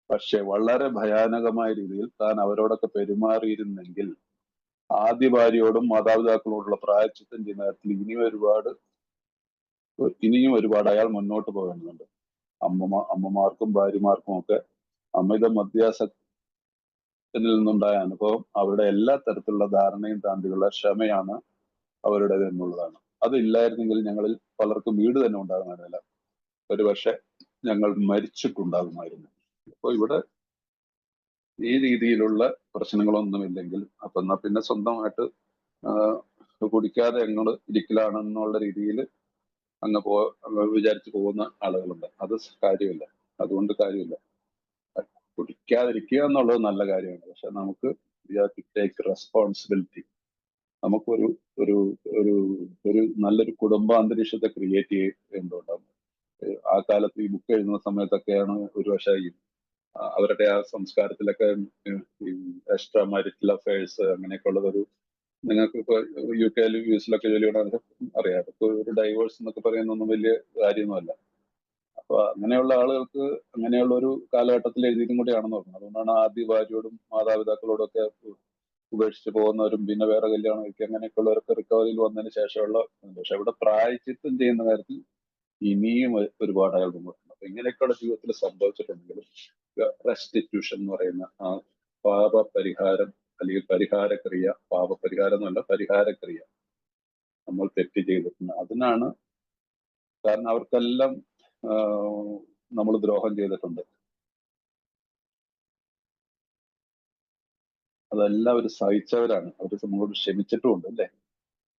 പക്ഷേ വളരെ ഭയാനകമായ രീതിയിൽ താൻ അവരോടൊക്കെ പെരുമാറിയിരുന്നെങ്കിൽ ആദ്യ ഭാര്യയോടും മാതാപിതാക്കളോടുള്ള പ്രായശ്ചിത്തം ചെയ്യുന്ന കാര്യത്തിൽ ഇനിയും ഒരുപാട് അയാൾ മുന്നോട്ട് പോകേണ്ടതുണ്ട്. അമ്മമാർക്കും ഭാര്യമാർക്കും ഒക്കെ അമിത മദ്യാസക്തനിൽ നിന്നുണ്ടായ അനുഭവം അവരുടെ എല്ലാ തരത്തിലുള്ള ധാരണയും താണ്ടിയുള്ള ക്ഷമയാണ് അവരുടേത് എന്നുള്ളതാണ്. അതില്ലായിരുന്നെങ്കിൽ ഞങ്ങളിൽ പലർക്കും വീട് തന്നെ ഉണ്ടാകുന്നതല്ല, ഒരുപക്ഷെ ഞങ്ങൾ മരിച്ചിട്ടുണ്ടാകുമായിരുന്നു. അപ്പൊ ഇവിടെ ഈ രീതിയിലുള്ള പ്രശ്നങ്ങളൊന്നുമില്ലെങ്കിൽ അപ്പൊ എന്നാ പിന്നെ സ്വന്തമായിട്ട് കുടിക്കാതെ എങ്ങോട്ട് ഇരിക്കലാണെന്നുള്ള രീതിയിൽ അങ്ങ് വിചാരിച്ചു പോകുന്ന ആളുകളുണ്ട്. അത് കാര്യമില്ല. അതുകൊണ്ട് കാര്യമില്ല. കുടിക്കാതിരിക്കുക എന്നുള്ളത് നല്ല കാര്യമാണ്. പക്ഷെ നമുക്ക് ടേക്ക് റെസ്പോൺസിബിലിറ്റി. നമുക്കൊരു ഒരു ഒരു ഒരു നല്ലൊരു കുടുംബാന്തരീക്ഷത്തെ ക്രിയേറ്റ് ചെയ്യേണ്ടതുണ്ടാകും. ആ കാലത്ത് ഈ ബുക്ക് എഴുതുന്ന സമയത്തൊക്കെയാണ് ഒരുപക്ഷെ അവരുടെ ആ സംസ്കാരത്തിലൊക്കെ എക്സ്ട്രാ മാരിറ്റൽ അഫയേഴ്സ് അങ്ങനെയൊക്കെ ഉള്ളതൊരു, നിങ്ങൾക്ക് ഇപ്പൊ യു കെയിലും യു എസിലൊക്കെ ജോലിയോടെ അറിയാം. ഇപ്പൊ ഒരു ഡൈവേഴ്സ് എന്നൊക്കെ പറയുന്നൊന്നും വലിയ കാര്യമൊന്നുമല്ല. അപ്പൊ അങ്ങനെയുള്ള ആളുകൾക്ക് അങ്ങനെയുള്ള ഒരു കാലഘട്ടത്തിൽ എഴുതിയതും കൂടിയാണെന്ന് പറഞ്ഞു. അതുകൊണ്ടാണ് ആദ്യ ഭാര്യയോടും മാതാപിതാക്കളോടും ഒക്കെ ഉപേക്ഷിച്ച് പോകുന്നവരും പിന്നെ വേറെ കല്യാണം കഴിക്കുക അങ്ങനെയൊക്കെയുള്ളവരൊക്കെ റിക്കവറിയിൽ വന്നതിന് ശേഷമുള്ള. പക്ഷെ ഇവിടെ പ്രായശ്ചിത്തം ചെയ്യുന്ന കാര്യത്തിൽ ഇനിയും ഒരുപാട് അയാൾ മുമ്പോട്ടുണ്ട്. അപ്പൊ ഇങ്ങനെയൊക്കെയുള്ള ജീവിതത്തിൽ സംഭവിച്ചിട്ടുണ്ടെങ്കിലും റെസ്റ്റിറ്റ്യൂഷൻ എന്ന് പറയുന്ന ആ പാപപരിഹാരം അല്ലെങ്കിൽ പരിഹാരക്രിയ, പാപപരിഹാരം എന്നല്ല പരിഹാരക്രിയ നമ്മൾ തെറ്റ് ചെയ്തിട്ടുണ്ട്. അതിനാണ്, കാരണം അവർക്കെല്ലാം നമ്മൾ ദ്രോഹം ചെയ്തിട്ടുണ്ട്. അതെല്ലാം അവർ സഹിച്ചവരാണ്. അവർ നമ്മളോട് ക്ഷമിച്ചിട്ടുമുണ്ട് അല്ലേ?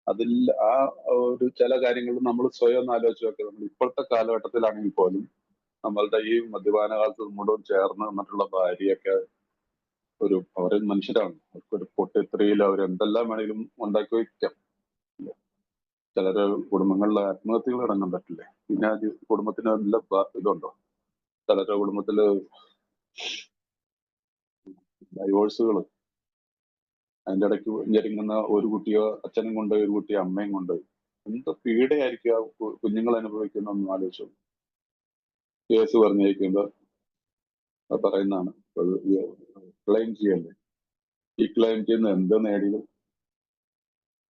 അതിൽ ആ ഒരു ചില കാര്യങ്ങൾ നമ്മൾ സ്വയം ഒന്ന് ആലോചിച്ച് നോക്കുക. നമ്മൾ ഇപ്പോഴത്തെ കാലഘട്ടത്തിലാണെങ്കിൽ പോലും നമ്മളുടെ ഈ മദ്യപാന കാലത്ത് നമ്മളോട് ചേർന്ന് നിന്നിട്ടുള്ള ഭാര്യയൊക്കെ അവര് മനുഷ്യരാണ്. അവർക്കൊരു പൊട്ടിത്രിയിൽ അവരെന്തെല്ലാം വേണമെങ്കിലും ഉണ്ടാക്കി വയ്ക്കാം. ചിലര് കുടുംബങ്ങളിലെ ആത്മഹത്യകൾ അടങ്ങാൻ പറ്റില്ലേ? പിന്നെ കുടുംബത്തിന് നല്ല ഇതുണ്ടോ? ചിലരുടെ കുടുംബത്തില് ഡൈവോഴ്സുകൾ, അതിന്റെ ഇടയ്ക്ക് ഞെരുങ്ങുന്ന ഒരു കുട്ടിയോ അച്ഛനും കൊണ്ട്, ഒരു കുട്ടിയോ അമ്മയും കൊണ്ട്, എന്ത് പീഡയായിരിക്കും ആ കുഞ്ഞുങ്ങൾ അനുഭവിക്കുന്നതെന്ന് ആലോചിച്ചു. കേസ് പറഞ്ഞിരിക്കുമ്പോ പറയുന്നതാണ് ക്ലെയിം ചെയ്യല്ലേ. ഈ ക്ലെയിം ചെയ്യുന്ന എന്ത് നേടിയത്?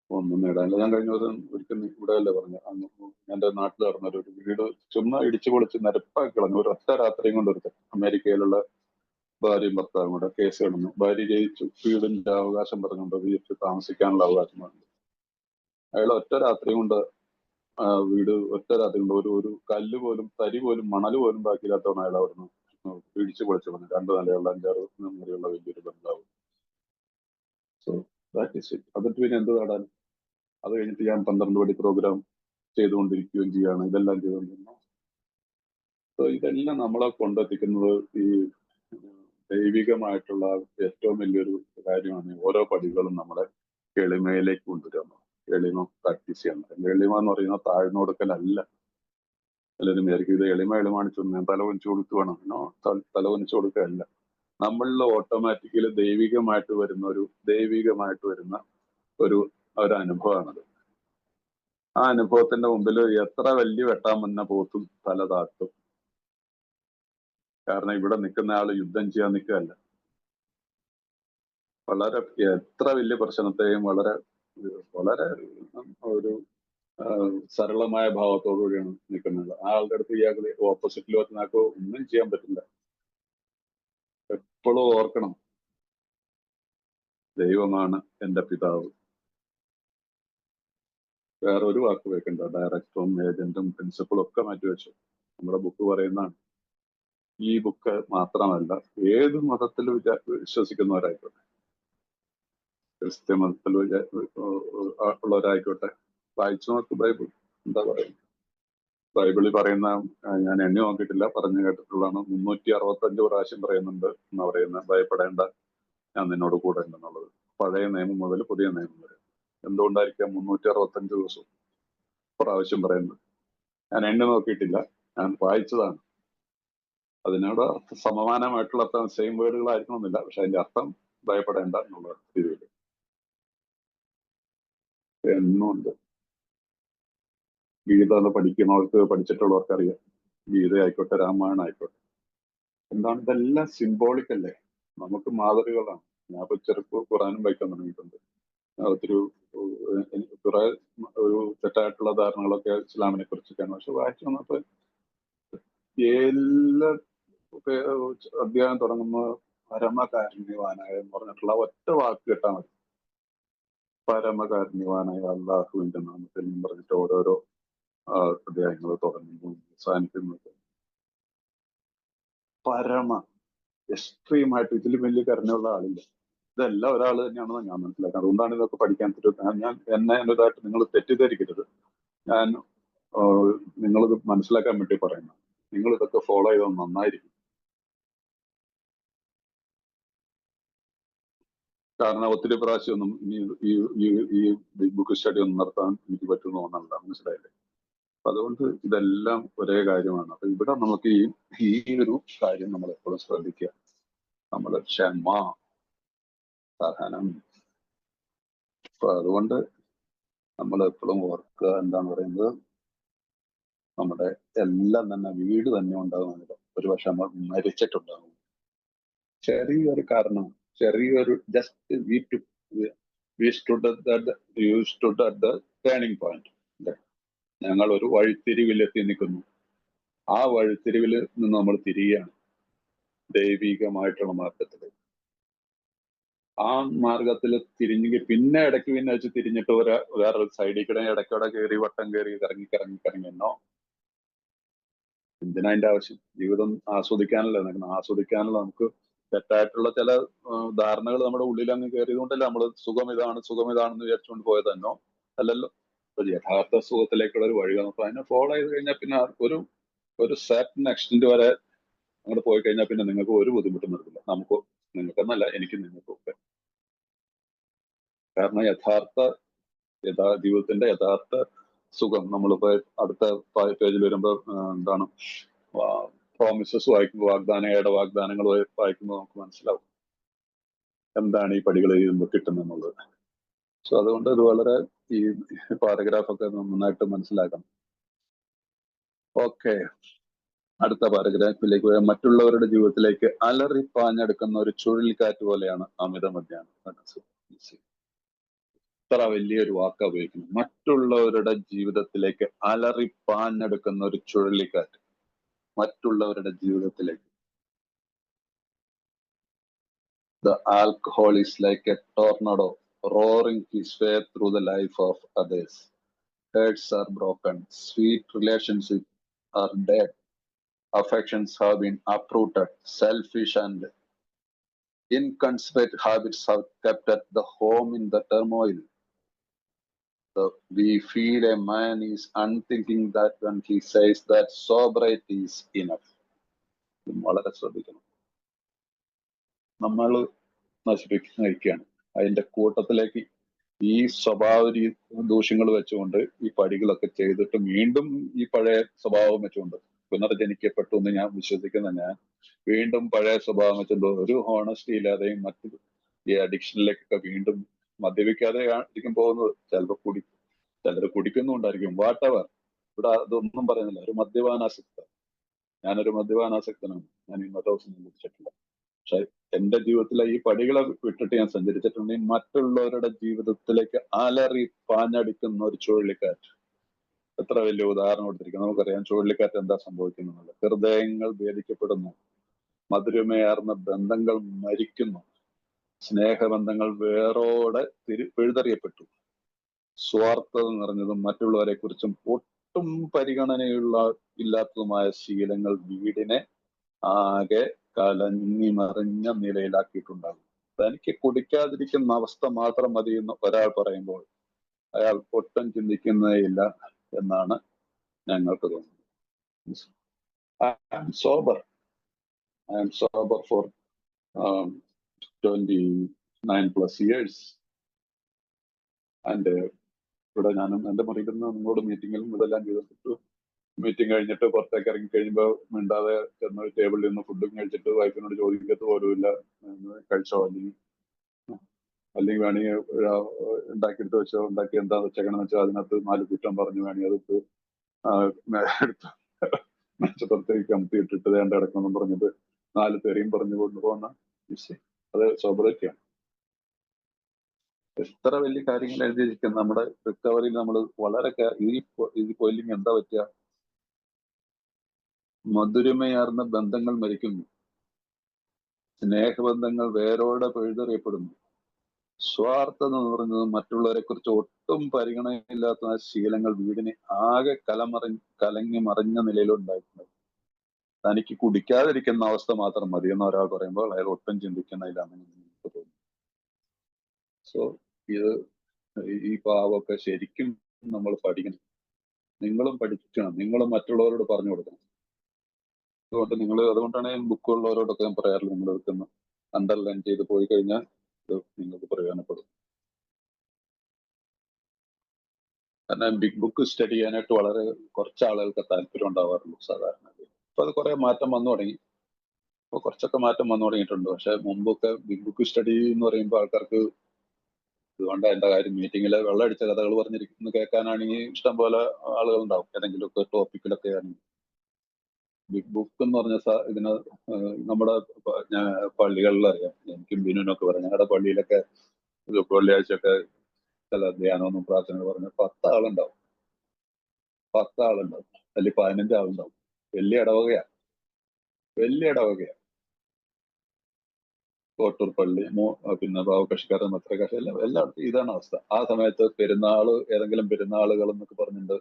ഒന്നും നേടാനില്ല. ഞാൻ കഴിഞ്ഞ ദിവസം ഒരിക്കലും ഇവിടെ അല്ലേ പറഞ്ഞു, എന്റെ നാട്ടിൽ നടന്നൊരു വീട് ചുമ്മാ ഇടിച്ചു പൊളിച്ച് നിരപ്പാക്കി കളഞ്ഞു. ഒരു ഒറ്റ രാത്രിയും കൊണ്ട് ഒരുത്തൻ അമേരിക്കയിലുള്ള ഭാര്യയും ഭർത്താവും കൂടെ കേസ് കിടന്നു. ഭാര്യ ജയിച്ചു, വീടിന്റെ അവകാശം പറഞ്ഞുകൊണ്ട് വീട്ടിൽ താമസിക്കാനുള്ള അവകാശം പറഞ്ഞു. അയാൾ ഒറ്റ രാത്രി കൊണ്ട് വീട് ഒറ്റ രാത്രി കൊണ്ട് ഒരു കല്ല് പോലും, തരി പോലും, മണൽ പോലും ബാക്കിയില്ലാത്തവണ് അയാൾ അവിടുന്ന് ഇടിച്ചു പൊളിച്ചു പറഞ്ഞു. 2 നിലയുള്ള 5-6 നിലയുള്ള വലിയൊരു ബംഗ്ലാവ്. So that is it. അതിട്ട് പിന്നെ എന്ത് നേടാൻ? അത് കഴിഞ്ഞിട്ട് ഞാൻ 12 പടി പ്രോഗ്രാം ചെയ്തുകൊണ്ടിരിക്കുകയും ചെയ്യാണ്. ഇതെല്ലാം ചെയ്തുകൊണ്ടിരുന്നു. സോ ഇതെല്ലാം നമ്മളെ കൊണ്ടെത്തിക്കുന്നത് ഈ ദൈവികമായിട്ടുള്ള ഏറ്റവും വലിയൊരു കാര്യമാണ്. ഓരോ പടികളും നമ്മളെ എളിമയിലേക്ക് കൊണ്ടുവരുന്നത്. എളിമ പ്രാക്ടീസ് ചെയ്യണം. എളിമ എന്ന് പറയുന്നത് താഴ്ന്നു കൊടുക്കലല്ല. എല്ലാവരും വിചാരിക്കും ഇത് എളിമാണിച്ചു ഞാൻ തലവനിച്ചു കൊടുക്കുവാണ്. തലവനിച്ചു കൊടുക്കുകയല്ല. നമ്മളിൽ ഓട്ടോമാറ്റിക്കലി ദൈവികമായിട്ട് വരുന്ന ഒരു അനുഭവമാണത്. ആ അനുഭവത്തിന്റെ മുമ്പിൽ എത്ര വലിയ വെട്ടാൻ വന്ന പോത്തും തല താഴ്ത്തും. കാരണം ഇവിടെ നിൽക്കുന്ന ആള് യുദ്ധം ചെയ്യാൻ നിൽക്കുകയല്ല. വളരെ എത്ര വലിയ പ്രശ്നത്തെയും വളരെ വളരെ ഒരു സരളമായ ഭാവത്തോടു കൂടിയാണ് നിൽക്കുന്നത്. ആ ആളുടെ അടുത്ത് ഇയാൾക്ക് ഓപ്പോസിറ്റിൽ വെച്ചാൽ ഒന്നും ചെയ്യാൻ പറ്റില്ല. എപ്പോഴും ഓർക്കണം, ദൈവമാണ് എന്റെ പിതാവ്. വേറെ ഒരു വാക്ക് വെക്കണ്ട. ഡയറക്ടറും ഏജന്റും പ്രിൻസിപ്പളും ഒക്കെ മാറ്റിവെച്ചു. നമ്മുടെ ബുക്ക് പറയുന്നതാണ്. ഈ ബുക്ക് മാത്രമല്ല, ഏത് മതത്തിൽ വിശ്വസിക്കുന്നവരായിക്കോട്ടെ, ക്രിസ്ത്യ മതത്തിൽ ഉള്ളവരായിക്കോട്ടെ, വായിച്ചു നോക്ക് ബൈബിൾ. എന്താ പറയുക, ബൈബിളിൽ പറയുന്ന ഞാൻ എണ്ണി നോക്കിയിട്ടില്ല, പറഞ്ഞു കേട്ടിട്ടുള്ളതാണ്. 365 പ്രാവശ്യം പറയുന്നുണ്ട് എന്നാ പറയുന്നത്, ഭയപ്പെടേണ്ട, ഞാൻ നിന്നോട് കൂടെ ഉണ്ടെന്നുള്ളത്. പഴയ നിയമം മുതൽ പുതിയ നിയമം വരെ. എന്തുകൊണ്ടായിരിക്കാം 365 ദിവസവും പ്രാവശ്യം പറയുന്നത്? ഞാൻ എണ്ണി നോക്കിയിട്ടില്ല, ഞാൻ വായിച്ചതാണ്. അതിനോട് സമാനമായിട്ടുള്ള അർത്ഥം സെയിം വേർഡുകളായിരിക്കണമെന്നില്ല, പക്ഷെ അതിന്റെ അർത്ഥം ഭയപ്പെടേണ്ട എന്നുള്ള രീതിയിൽ എന്നുണ്ട്. ഗീത പഠിക്കുന്നവർക്ക്, പഠിച്ചിട്ടുള്ളവർക്ക് അറിയാം. ഗീത ആയിക്കോട്ടെ, രാമായണം ആയിക്കോട്ടെ, എന്താണ് ഇതെല്ലാം സിംബോളിക് അല്ലേ, നമുക്ക് മാതൃകകളാണ്. ഞാൻ ഇപ്പൊ ഖുറാനും വായിക്കാൻ തുടങ്ങിയിട്ടുണ്ട്. ഒത്തിരി കുറെ ഒരു തെറ്റായിട്ടുള്ള ധാരണകളൊക്കെ ഇസ്ലാമിനെ കുറിച്ചൊക്കെയാണ്. പക്ഷെ വായിച്ചു വന്നപ്പോ എല്ലാ അധ്യായം തുടങ്ങുന്ന പരമകാരുണ്യവാനായ എന്ന് പറഞ്ഞിട്ടുള്ള ഒറ്റ വാക്ക് കേട്ടാൽ മതി. പരമകാരുണ്യവാനായ അള്ളാഹുവിന്റെ നാമത്തിൽ പറഞ്ഞിട്ട് ഓരോരോ അധ്യായങ്ങൾ തുടങ്ങുന്നു, അവസാനിക്കുന്നത് പരമ എക്സ്ട്രീമായിട്ട്. ഇതിൽ വലിയ കരുണയുള്ള ആളില്ല. ഇതെല്ലാം ഒരാൾ തന്നെയാണെന്ന് ഞാൻ മനസ്സിലാക്കുന്നത്. അതുകൊണ്ടാണ് ഇതൊക്കെ പഠിക്കാൻ പറ്റുന്നത്. ഞാൻ എന്നതായിട്ട് നിങ്ങൾ തെറ്റിദ്ധരിക്കരുത്. ഞാൻ നിങ്ങളിത് മനസ്സിലാക്കാൻ വേണ്ടി പറയുന്നത്. നിങ്ങൾ ഇതൊക്കെ ഫോളോ ചെയ്താൽ നന്നായിരിക്കും. കാരണം ഒത്തിരി പ്രാവശ്യമൊന്നും ഈ ബിഗ് ബുക്ക് സ്റ്റഡി ഒന്നും നടത്താൻ എനിക്ക് പറ്റുമെന്ന് തോന്നല്ല, മനസ്സിലായില്ലേ? അപ്പൊ അതുകൊണ്ട് ഇതെല്ലാം ഒരേ കാര്യമാണ്. അപ്പൊ ഇവിടെ നമുക്ക് ഈ ഒരു കാര്യം നമ്മൾ എപ്പോഴും ശ്രദ്ധിക്കുക. നമ്മൾ ക്ഷമ, സഹനം. അപ്പൊ അതുകൊണ്ട് നമ്മൾ എപ്പോഴും ഓർക്കുക, എന്താണ് പറയുന്നത്, നമ്മുടെ എല്ലാം തന്നെ വീട് തന്നെ ഉണ്ടാകുന്നില്ല. ഒരുപക്ഷെ നമ്മൾ മരിച്ചിട്ടുണ്ടാകും. ചെറിയൊരു കാരണം, ചെറിയൊരു just we stood at the turning point. ഞങ്ങൾ ഒരു വഴിത്തിരിവിൽ എത്തി നിൽക്കുന്നു. ആ വഴിത്തിരിവിൽ നിന്ന് നമ്മൾ തിരികെയാണ് ദൈവികമായിട്ടുള്ള മാർഗത്തിൽ. ആ മാർഗത്തിൽ തിരിഞ്ഞെങ്കിൽ പിന്നെ ഇടയ്ക്ക് പിന്നെ വെച്ച് തിരിഞ്ഞിട്ട് വേറൊരു സൈഡിൽ കൂടെ ഇടയ്ക്കോടെ കയറി വട്ടം കയറി കറങ്ങി എന്നോ. എന്തിനാ അതിന്റെ ആവശ്യം? ജീവിതം ആസ്വദിക്കാനല്ല നിൽക്കുന്നത്. ആസ്വദിക്കാനുള്ള നമുക്ക് തെറ്റായിട്ടുള്ള ചില ധാരണകൾ നമ്മുടെ ഉള്ളിൽ അങ്ങ് കയറിയത് കൊണ്ടല്ല നമ്മൾ സുഖം ഇതാണെന്ന് വിചാരിച്ചുകൊണ്ട് പോയതെന്നോ അല്ലല്ലോ. അപ്പൊ യഥാർത്ഥ സുഖത്തിലേക്കുള്ള ഒരു വഴി നമുക്ക് അതിനെ ഫോളോ ചെയ്ത് കഴിഞ്ഞാൽ പിന്നെ ഒരു സർട്ടൻ എക്സ്റ്റന്റ് വരെ അങ്ങോട്ട് പോയി കഴിഞ്ഞാൽ പിന്നെ നിങ്ങൾക്ക് ഒരു ബുദ്ധിമുട്ടും വരില്ല. നിങ്ങൾക്കെന്നല്ല, എനിക്ക് നിങ്ങൾക്കൊക്കെ. കാരണം ജീവിതത്തിന്റെ യഥാർത്ഥ സുഖം നമ്മളിപ്പോ അടുത്ത പേജിൽ വരുമ്പോ എന്താണ് പ്രോമിസസ് വായിക്കുമ്പോൾ, വാഗ്ദാനങ്ങൾ വായിക്കുമ്പോൾ നമുക്ക് മനസ്സിലാവും എന്താണ് ഈ പടികൾ എഴുതുമ്പോൾ കിട്ടുന്നെന്നുള്ളത്. സോ അതുകൊണ്ട് ഇത് വളരെ ഈ പാരഗ്രാഫൊക്കെ നന്നായിട്ട് മനസ്സിലാക്കണം. ഓക്കെ, അടുത്ത പാരഗ്രാഫിലേക്ക് പോയാൽ, മറ്റുള്ളവരുടെ ജീവിതത്തിലേക്ക് അലറിപ്പാഞ്ഞെടുക്കുന്ന ഒരു ചുഴലിക്കാറ്റ് പോലെയാണ് അമിത മദ്യപാനം മനസ്സ്. ഇത്ര വലിയൊരു വാക്ക ഉപയോഗിക്കുന്നു. മറ്റുള്ളവരുടെ ജീവിതത്തിലേക്ക് അലറിപ്പാഞ്ഞെടുക്കുന്ന ഒരു ചുഴലിക്കാറ്റ്. മറ്റുള്ളവരുടെ ജീവിതത്തിലേക്ക്. The alcohol is like a tornado roaring his way through the life of others. Hearts are broken, sweet relationships are dead, affections have been uprooted, selfish and inconsiderate habits have kept at the home in the turmoil. So we feel a man is unthinking that when he says that sobriety is enough. വളരെ ശ്രദ്ധിക്കണം. നമ്മൾ നശിപ്പിക്കുകയാണ്. അതിന്റെ കൂട്ടത്തിലേക്ക് ഈ സ്വഭാവ ദൂഷ്യങ്ങൾ വെച്ചുകൊണ്ട് ഈ പടികളൊക്കെ ചെയ്തിട്ട് വീണ്ടും ഈ പഴയ സ്വഭാവം വെച്ചുകൊണ്ട് പുനർജനിക്കപ്പെട്ടു എന്ന് ഞാൻ വിശ്വസിക്കുന്ന ഞാൻ വീണ്ടും പഴയ സ്വഭാവം വെച്ചുകൊണ്ട് ഒരു ഹോണസ്റ്റി ഇല്ലാതെയും മറ്റു ഈ അഡിക്ഷനിലേക്കൊക്കെ വീണ്ടും മദ്യപിക്കാതെ ആയിരിക്കും പോകുന്നത്. ചിലർ കുടിക്കുന്നുണ്ടായിരിക്കും, വാട്ടവർ. ഇവിടെ അതൊന്നും പറയുന്നില്ല. ഒരു മദ്യപാനാസക്തൻ, ഞാനൊരു മദ്യപാനാസക്തനാണ്. ഞാൻ ഇന്നത്തെ ദിവസം കുടിച്ചിട്ടില്ല. പക്ഷെ എന്റെ ജീവിതത്തിലെ ഈ പടികളെ വിട്ടിട്ട് ഞാൻ സഞ്ചരിച്ചിട്ടുണ്ടെങ്കിൽ മറ്റുള്ളവരുടെ ജീവിതത്തിലേക്ക് അലറി പാഞ്ഞടിക്കുന്ന ഒരു ചുഴലിക്കാറ്റ്. എത്ര വലിയ ഉദാഹരണം കൊടുത്തിരിക്കുന്നു. നമുക്കറിയാം ചുഴലിക്കാറ്റ് എന്താ സംഭവിക്കുന്നത്. ഹൃദയങ്ങൾ ഭേദിക്കപ്പെടുന്നു, മധുരമേർന്ന ബന്ധങ്ങൾ മരിക്കുന്നു, സ്നേഹബന്ധങ്ങൾ വേരോടെ പിഴുതെറിയപ്പെട്ടു, സ്വാർത്ഥത നിറഞ്ഞതും മറ്റുള്ളവരെ കുറിച്ചും ഒട്ടും ഇല്ലാത്തതുമായ ശീലങ്ങൾ വീടിനെ ആകെ കലങ്ങി മറിഞ്ഞ നിലയിലാക്കിയിട്ടുണ്ടാകും. തനിക്ക് കുടിക്കാതിരിക്കുന്ന അവസ്ഥ മാത്രം മതി എന്ന് ഒരാൾ പറയുമ്പോൾ അയാൾ ഒട്ടും ചിന്തിക്കുന്നേയില്ല എന്നാണ് ഞങ്ങൾക്ക് തോന്നുന്നത്. I am sober. I am sober for 29+ years. And ഇവിടെ ഞാനും എൻ്റെ മുറിയിൽ നിന്ന് നിങ്ങളോട് മീറ്റിങ്ങിലും ഇതെല്ലാം ചെയ്തിട്ടു. മീറ്റിംഗ് കഴിഞ്ഞിട്ട് പുറത്തേക്ക് ഇറങ്ങി കഴിയുമ്പോൾ മിണ്ടാതെ ചെന്ന് ടേബിളിൽ നിന്ന് ഫുഡും കഴിച്ചിട്ട് വൈഫിനോട് ചോദിക്കത്ത് പോലുമില്ല കഴിച്ചോ, അല്ലെങ്കിൽ വേണമെങ്കിൽ ഉണ്ടാക്കിയെടുത്ത് വെച്ചോ, ഉണ്ടാക്കി എന്താ വെച്ചേക്കണമെന്ന് വെച്ചാൽ അതിനകത്ത് 4 കുറ്റം പറഞ്ഞു വേണമെങ്കിൽ അതെടുത്ത് എടുത്ത് മെച്ചപ്പുറത്തേക്ക് അമർത്തിയിട്ടിട്ട് വേണ്ട കിടക്കുമെന്നും പറഞ്ഞിട്ട് 4 പേരെയും പറഞ്ഞു കൊണ്ടുപോകുന്ന അത് സോബറിറ്റിയാണ്. എത്ര വലിയ കാര്യങ്ങൾ എഴുതിയിരിക്കുന്നത് നമ്മുടെ റിക്കവറിയിൽ. നമ്മൾ വളരെ ഈ കൊല്ലിങ് എന്താ പറ്റുക? മധുരമയാർന്ന ബന്ധങ്ങൾ മരിക്കുന്നു, സ്നേഹബന്ധങ്ങൾ വേരോടെ പിഴുതെറിയപ്പെടുന്നു, സ്വാർത്ഥത എന്ന് പറയുന്നത് മറ്റുള്ളവരെ കുറിച്ച് ഒട്ടും പരിഗണനയില്ലാത്ത ആ ശീലങ്ങൾ വീടിനെ ആകെ കലങ്ങി മറിഞ്ഞ നിലയിലുണ്ടായിട്ടുണ്ട്. തനിക്ക് കുടിക്കാതിരിക്കുന്ന അവസ്ഥ മാത്രം മതി എന്ന് ഒരാൾ പറയുമ്പോൾ അയാൾ ഒട്ടും ചിന്തിക്കുന്നില്ലാന്ന് എനിക്ക് തോന്നുന്നു. സോ ഇത് ഈ പാവമൊക്കെ ശരിക്കും നമ്മൾ പഠിക്കണം. നിങ്ങളും പഠിക്കണം, നിങ്ങളും മറ്റുള്ളവരോട് പറഞ്ഞു കൊടുക്കണം. അതുകൊണ്ടാണ് ഞാൻ ബുക്കുള്ളവരോടൊക്കെ ഞാൻ പറയാറില്ല, നിങ്ങൾ എടുക്കുന്ന അണ്ടർലൈൻ ചെയ്ത് പോയി കഴിഞ്ഞാൽ ഇത് നിങ്ങൾക്ക് പ്രയോജനപ്പെടും. കാരണം ബിഗ് ബുക്ക് സ്റ്റഡി ചെയ്യാനായിട്ട് വളരെ കുറച്ച് ആളുകൾക്ക് താല്പര്യം ഉണ്ടാവാറുള്ളൂ സാധാരണ. അപ്പൊ അത് കുറെ മാറ്റം വന്നു തുടങ്ങി. ഇപ്പൊ കുറച്ചൊക്കെ മാറ്റം വന്നു തുടങ്ങിയിട്ടുണ്ട്. പക്ഷെ മുമ്പൊക്കെ ബിഗ് ബുക്ക് സ്റ്റഡി എന്ന് പറയുമ്പോൾ ആൾക്കാർക്ക് ഇതുകൊണ്ട് എന്റെ കാര്യം മീറ്റിങ്ങിലെ വെള്ളമടിച്ച കഥകൾ പറഞ്ഞിരിക്കുന്ന കേൾക്കാനാണെങ്കിൽ ഇഷ്ടം പോലെ ആളുകൾ ഉണ്ടാവും. ഏതെങ്കിലുമൊക്കെ ടോപ്പിക്കിലൊക്കെ ആണെങ്കിൽ. ബിഗ് ബുക്ക് എന്ന് പറഞ്ഞ ഇതിന് നമ്മുടെ പള്ളികളിൽ അറിയാം, എനിക്കും ബിനുവിനൊക്കെ പറയാം. ഞങ്ങളുടെ പള്ളിയിലൊക്കെ വെള്ളിയാഴ്ചയൊക്കെ ചില ധ്യാനമൊന്നും പ്രാർത്ഥന പറഞ്ഞ 10 ആളുണ്ടാവും, 10 ആളുണ്ടാവും, അല്ലെങ്കിൽ 15 ആളുണ്ടാവും. വലിയ ഇടവകയാ, വലിയ ഇടവകയാ. കോട്ടൂർ പള്ളി, പിന്നെ പാവകക്ഷിക്കാരൻ, മത്രക്കാശ്, എല്ലായിടത്തും ഇതാണ് അവസ്ഥ. ആ സമയത്ത് ഏതെങ്കിലും പെരുന്നാളുകൾ എന്നൊക്കെ പറഞ്ഞിട്ട്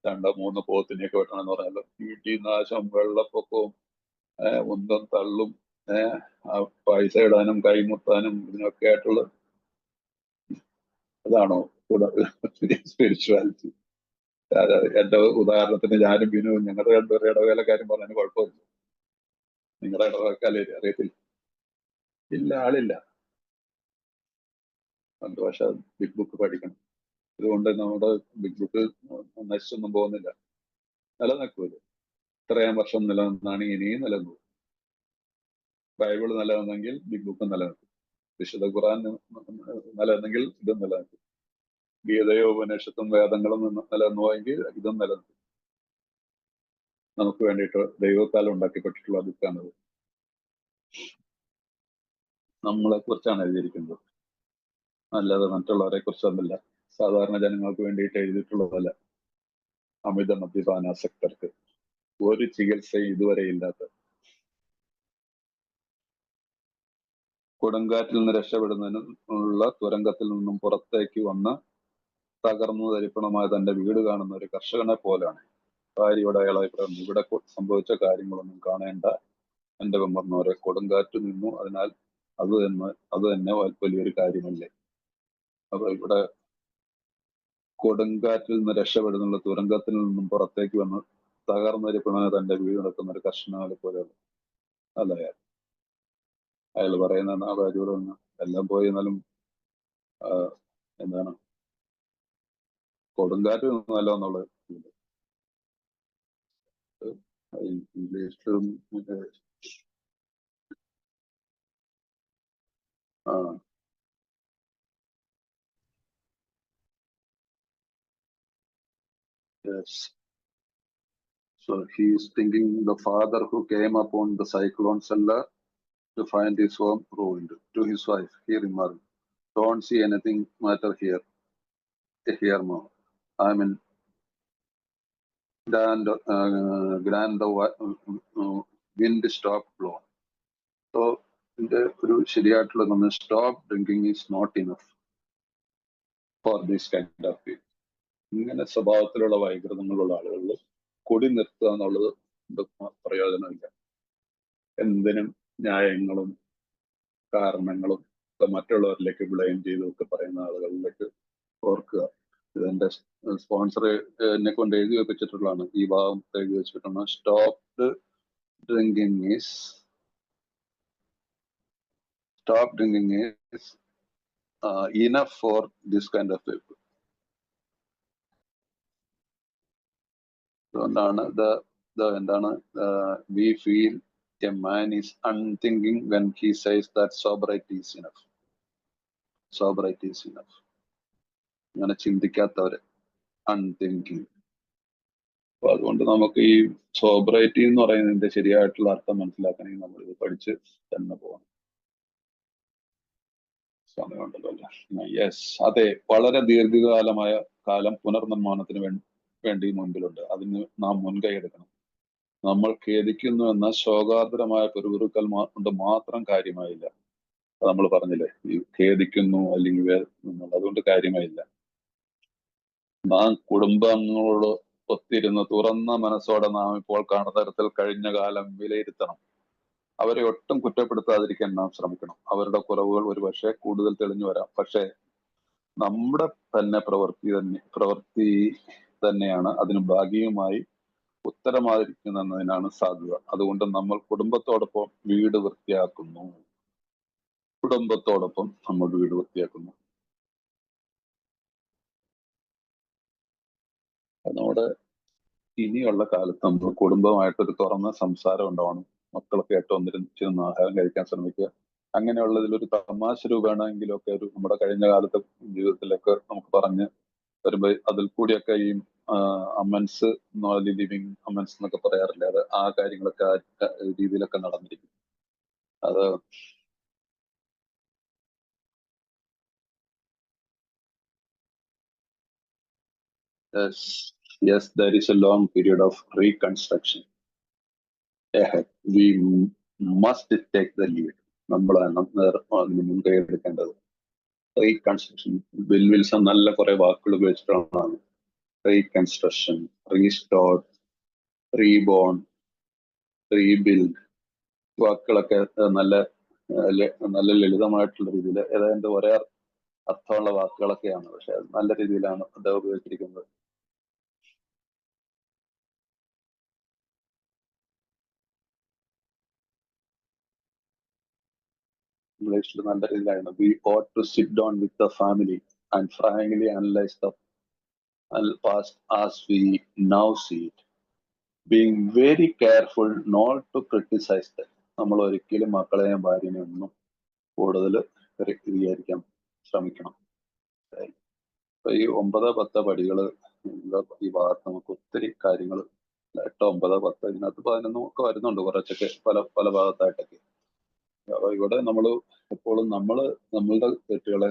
2-3 പോത്തിനെയൊക്കെ വെട്ടണമെന്ന് പറഞ്ഞാൽ നാശം, വെള്ളപ്പൊക്കവും ഉന്തം തള്ളും പൈസ ഇടാനും കൈമുത്താനും ഇതിനൊക്കെ ആയിട്ടുള്ള അതാണോ സ്പിരിച്വാലിറ്റി? എന്റെ ഉദാഹരണത്തിന് ഞാനും ബിനുവും ഞങ്ങളുടെ 2 പേരുടെ ഇടവേല കാര്യം പറഞ്ഞതിന് കുഴപ്പമില്ല. നിങ്ങളുടെ ഇടവേക്കാലേ അറിയത്തില്ല, ഇല്ല, ആളില്ല. പക്ഷെ ബിഗ് ബുക്ക് പഠിക്കണം. ഇതുകൊണ്ട് നമ്മുടെ ബിഗ് ബുക്ക് നശിച്ചൊന്നും പോകുന്നില്ല, നിലനിൽക്കൂല. ഇത്രയും വർഷം നിലനിന്നാണ് ഇനിയും നിലനിൽക്കും. ബൈബിൾ നിലനിന്നെങ്കിൽ ബിഗ് ബുക്ക് നിലനിൽക്കും. വിശുദ്ധ ഖുർആൻ നിലനിന്നെങ്കിൽ ഇതും നിലനിൽക്കും. ഗീതയോ ഉപനിഷത്തും വേദങ്ങളും നിലനിന്നുവെങ്കിൽ ഇതും നിലനിൽക്കും. നമുക്ക് വേണ്ടിയിട്ട് ദൈവത്താൽ ഉണ്ടാക്കിപ്പെട്ടിട്ടുള്ള ബുക്കാണത്. നമ്മളെ കുറിച്ചാണ് എഴുതിയിരിക്കുന്നത്, അല്ലാതെ മറ്റുള്ളവരെ കുറിച്ചൊന്നുമില്ല. സാധാരണ ജനങ്ങൾക്ക് വേണ്ടിയിട്ട് എഴുതിയിട്ടുള്ളതല്ല. അമിത മദ്യപാനാസക്തർക്ക് ഒരു ചികിത്സയും ഇതുവരെ ഇല്ലാത്ത, കൊടുങ്കാറ്റിൽ നിന്ന് രക്ഷപ്പെടുന്നതിനുള്ള തുരങ്കത്തിൽ നിന്നും പുറത്തേക്ക് വന്ന് തകർന്നു തരിപ്പണമായ തന്റെ വീട് കാണുന്ന ഒരു കർഷകനെ പോലാണ് ഭാര്യയുടെ അയാളായി പറയുന്നു. ഇവിടെ സംഭവിച്ച കാര്യങ്ങളൊന്നും കാണേണ്ട എന്റെ പറഞ്ഞവരെ, കൊടുങ്കാറ്റ് നിന്നു, അതിനാൽ അത് തന്നെ വലിയൊരു കാര്യമല്ലേ. അപ്പൊ ഇവിടെ കൊടുങ്കാറ്റിൽ നിന്ന് രക്ഷപ്പെടുന്നുള്ള തുരങ്കത്തിൽ നിന്നും പുറത്തേക്ക് വന്ന് തകർന്നരിപ്പണമായ തന്റെ വീട് നടക്കുന്ന ഒരു കർഷകനെ പോലെയാണ് അല്ല അയാൾ പറയുന്ന. ആ ഭാര്യയോട് വന്ന് എല്ലാം പോയി എന്നാലും എന്താണ് കൊടുങ്കാറ്റ് നിന്നല്ലോ എന്നുള്ളത്. ഇംഗ്ലീഷിലും yes. So he is thinking the father who came upon the cyclone cellar to find his home ruined. To his wife, he remarked, "Don't see anything matter here. More. I mean, grand the wind stopped blowing." So ഒരു ശരിയായിട്ടുള്ള stop drinking is not enough for this kind of people. ഇങ്ങനെ സ്വഭാവത്തിലുള്ള വൈകൃതങ്ങളുള്ള ആളുകളിൽ കൊടി നിർത്തുക എന്നുള്ളത് പ്രയോജനമില്ല. എന്തിനും ന്യായങ്ങളും കാരണങ്ങളും മറ്റുള്ളവരിലേക്ക് ബ്ലെയിം ചെയ്തൊക്കെ പറയുന്ന ആളുകളിലേക്ക് ഓർക്കുക, ഇതിന്റെ സ്പോൺസർ എന്നെ കൊണ്ട് എഴുതി വെപ്പിച്ചിട്ടുള്ളതാണ്. ഈ ഭാഗം എഴുതി വെച്ചിട്ടുണ്ട്. Stop drinking is enough for this kind of people. അതുകൊണ്ടാണ് എന്താണ് we feel a man is unthinking when he says that sobriety is enough. Sobriety is enough. അങ്ങനെ ചിന്തിക്കാത്തവര്, അൺതിങ്കിങ്. അപ്പൊ അതുകൊണ്ട് നമുക്ക് ഈ സോബറൈറ്റി എന്ന് പറയുന്നതിന്റെ ശരിയായിട്ടുള്ള അർത്ഥം മനസ്സിലാക്കണമെങ്കിൽ നമ്മൾ ഇത് പഠിച്ച് തന്നെ പോകണം. സമയമുണ്ടല്ലോ അല്ലേ? യെസ്, അതെ. വളരെ ദീർഘകാലമായ കാലം പുനർനിർമ്മാണത്തിന് വേണ്ടി മുൻപിലുണ്ട്. അതിന് നാം മുൻകൈ എടുക്കണം. നമ്മൾ ഖേദിക്കുന്നു എന്ന ശോകാർദ്രമായ പെരുകുറുക്കൽ കൊണ്ട് മാത്രം കാര്യമായില്ല. നമ്മൾ പറഞ്ഞില്ലേ, ഈ ഖേദിക്കുന്നു അല്ലെങ്കിൽ അതുകൊണ്ട് കാര്യമായില്ല. നാം കുടുംബാംഗങ്ങളോട് ഒത്തിരുന്ന് തുറന്ന മനസ്സോടെ നാം ഇപ്പോൾ കാണുന്ന തരത്തിൽ കഴിഞ്ഞ കാലം വിലയിരുത്തണം. അവരെ ഒട്ടും കുറ്റപ്പെടുത്താതിരിക്കാൻ നാം ശ്രമിക്കണം. അവരുടെ കുറവുകൾ ഒരുപക്ഷെ കൂടുതൽ തെളിഞ്ഞു വരാം. പക്ഷേ നമ്മുടെ തന്നെ പ്രവൃത്തി തന്നെയാണ് അതിന് ഭാഗികമായി ഉത്തരമായിരിക്കുന്നതിനാണ് സാധ്യത. അതുകൊണ്ട് നമ്മൾ കുടുംബത്തോടൊപ്പം വീട് വൃത്തിയാക്കുന്നു. നമ്മുടെ ഇനിയുള്ള കാലത്ത് നമ്മൾ കുടുംബമായിട്ടൊരു തുറന്ന സംസാരം ഉണ്ടാവണം. മക്കളൊക്കെ ആയിട്ട് ഒന്നിച്ചിരുന്ന് ആഹാരം കഴിക്കാൻ ശ്രമിക്കുക. അങ്ങനെയുള്ളതിലൊരു തമാശ രൂപേണെങ്കിലും ഒക്കെ നമ്മുടെ കഴിഞ്ഞ കാലത്തെ ജീവിതത്തിലൊക്കെ നമുക്ക് പറഞ്ഞ് വരുമ്പോ അതിൽ കൂടിയൊക്കെ ഈ അമൻസ്, ലിവിങ് അമൻസ് എന്നൊക്കെ പറയാറില്ല, അത് ആ കാര്യങ്ങളൊക്കെ ആ രീതിയിലൊക്കെ നടന്നിരിക്കും. അത് yes, there is a long period of reconstruction ahead. We must take the lead. നമ്മളാണ് അതിന് മുൻകൈ എടുക്കേണ്ടത്. റീകൺസ്ട്രക്ഷൻ, വിൽസൺ നല്ല കുറെ വാക്കുകൾ ഉപയോഗിച്ചിട്ടുള്ളതാണ്. റീകൺസ്ട്രക്ഷൻ, റീസ്റ്റോർ, റീബോൺ, റീബിൽഡ്, വാക്കുകളൊക്കെ നല്ല ലളിതമായിട്ടുള്ള രീതിയിൽ ഏതാണ്ട് ഒരേ അർത്ഥമുള്ള വാക്കുകളൊക്കെയാണ്. പക്ഷെ അത് നല്ല രീതിയിലാണ് അദ്ദേഹം ഉപയോഗിച്ചിരിക്കുന്നത്. ഇംഗ്ലീഷിൽ നല്ല രീതിയിലാണ്. We ought to sit down with the family and frankly analyze the past as we now see it, being very careful not to criticize them. നമ്മൾ ഒരിക്കലും മക്കളെയും ഭാര്യനെയും ഒന്നും കൂടുതൽ വിചാരിക്കാൻ ശ്രമിക്കണം. അപ്പൊ ഈ 9, 10 പടികള് ഈ ഭാഗത്ത് നമുക്ക് ഒത്തിരി കാര്യങ്ങൾ 8, 9, 10 ഇതിനകത്ത് 11 ഒക്കെ വരുന്നുണ്ട് കുറച്ചൊക്കെ പല ഭാഗത്തായിട്ടൊക്കെ. അപ്പൊ ഇവിടെ നമ്മൾ എപ്പോഴും നമ്മളുടെ തെറ്റുകളെ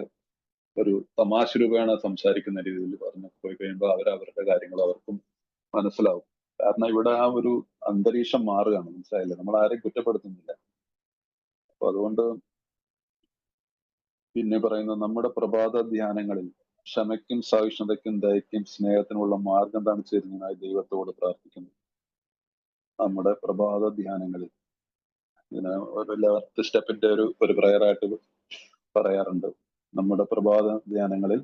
ഒരു തമാശ രൂപേണ സംസാരിക്കുന്ന രീതിയിൽ പറഞ്ഞു പോയി കഴിയുമ്പോൾ അവരുടെ കാര്യങ്ങൾ അവർക്കും മനസ്സിലാവും. കാരണം ഇവിടെ ആ ഒരു അന്തരീക്ഷം മാറുകയാണ്, മനസ്സിലായില്ലേ? നമ്മൾ ആരെയും കുറ്റപ്പെടുത്തുന്നില്ല. അപ്പൊ അതുകൊണ്ട് പിന്നെ പറയുന്ന നമ്മുടെ പ്രഭാത ധ്യാനങ്ങളിൽ ക്ഷമയ്ക്കും സഹിഷ്ണുതയ്ക്കും ദയയ്ക്കും സ്നേഹത്തിനുള്ള മാർഗം കാണിച്ചു തരുന്നതിനായി ദൈവത്തോട് പ്രാർത്ഥിക്കുന്നു. നമ്മുടെ പ്രഭാത ധ്യാനങ്ങളിൽ ഇതിന് ഒരു 11th സ്റ്റെപ്പിന്റെ ഒരു പ്രയറായിട്ട് പറയാറുണ്ട്. നമ്മുടെ പ്രഭാത ധ്യാനങ്ങളിൽ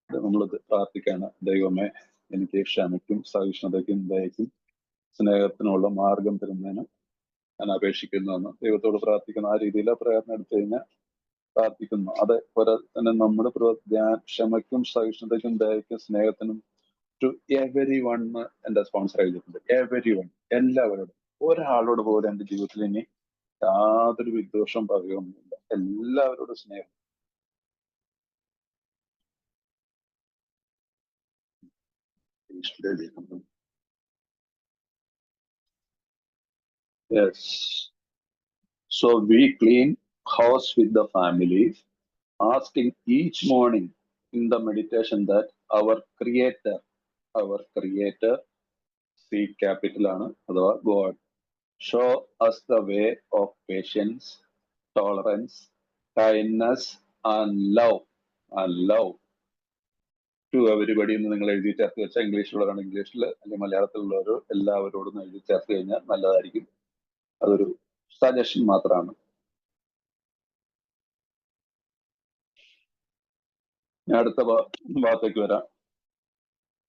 നമ്മൾ പ്രാർത്ഥിക്കാണ്, ദൈവമേ എനിക്ക് ക്ഷമയ്ക്കും സഹിഷ്ണുതയ്ക്കും ദയയ്ക്കും സ്നേഹത്തിനുള്ള മാർഗം തരുന്നതിന് ഞാൻ അപേക്ഷിക്കുന്നുവെന്ന് ദൈവത്തോട് പ്രാർത്ഥിക്കുന്ന ആ രീതിയിൽ പ്രയത്നം എടുത്തു കഴിഞ്ഞാൽ പ്രാർത്ഥിക്കുന്നു. അതേപോലെ തന്നെ നമ്മുടെ ക്ഷമയ്ക്കും സഹിഷ്ണുതയ്ക്കും ദയയ്ക്കും സ്നേഹത്തിനും ടു എവരി വൺ എന്റെ സ്പോൺസർ ചെയ്തിട്ടുണ്ട്. എവരി വൺ, എല്ലാവരോടും. ഒരാളോട് പോലും എന്റെ ജീവിതത്തിൽ ഇനി യാതൊരു വിദ്വേഷം പറയുകയൊന്നുമില്ല. എല്ലാവരോടും സ്നേഹം. Yes. So we clean house with the family, asking each morning in the meditation that our creator, C capital ആണ് അഥവാ God, show us the way of patience, tolerance, kindness and love to everybody എന്ന് നിങ്ങൾ എഴുതി ചേർത്ത് വെച്ചാൽ ഇംഗ്ലീഷിലുള്ളവരാണ് ഇംഗ്ലീഷിൽ, അല്ലെങ്കിൽ മലയാളത്തിലുള്ളവർ എല്ലാവരോടും എഴുതി ചേർത്ത് കഴിഞ്ഞാൽ നല്ലതായിരിക്കും. അതൊരു സജഷൻ മാത്രമാണ്. ഞാൻ അടുത്ത ഭാഗത്തേക്ക് വരാം.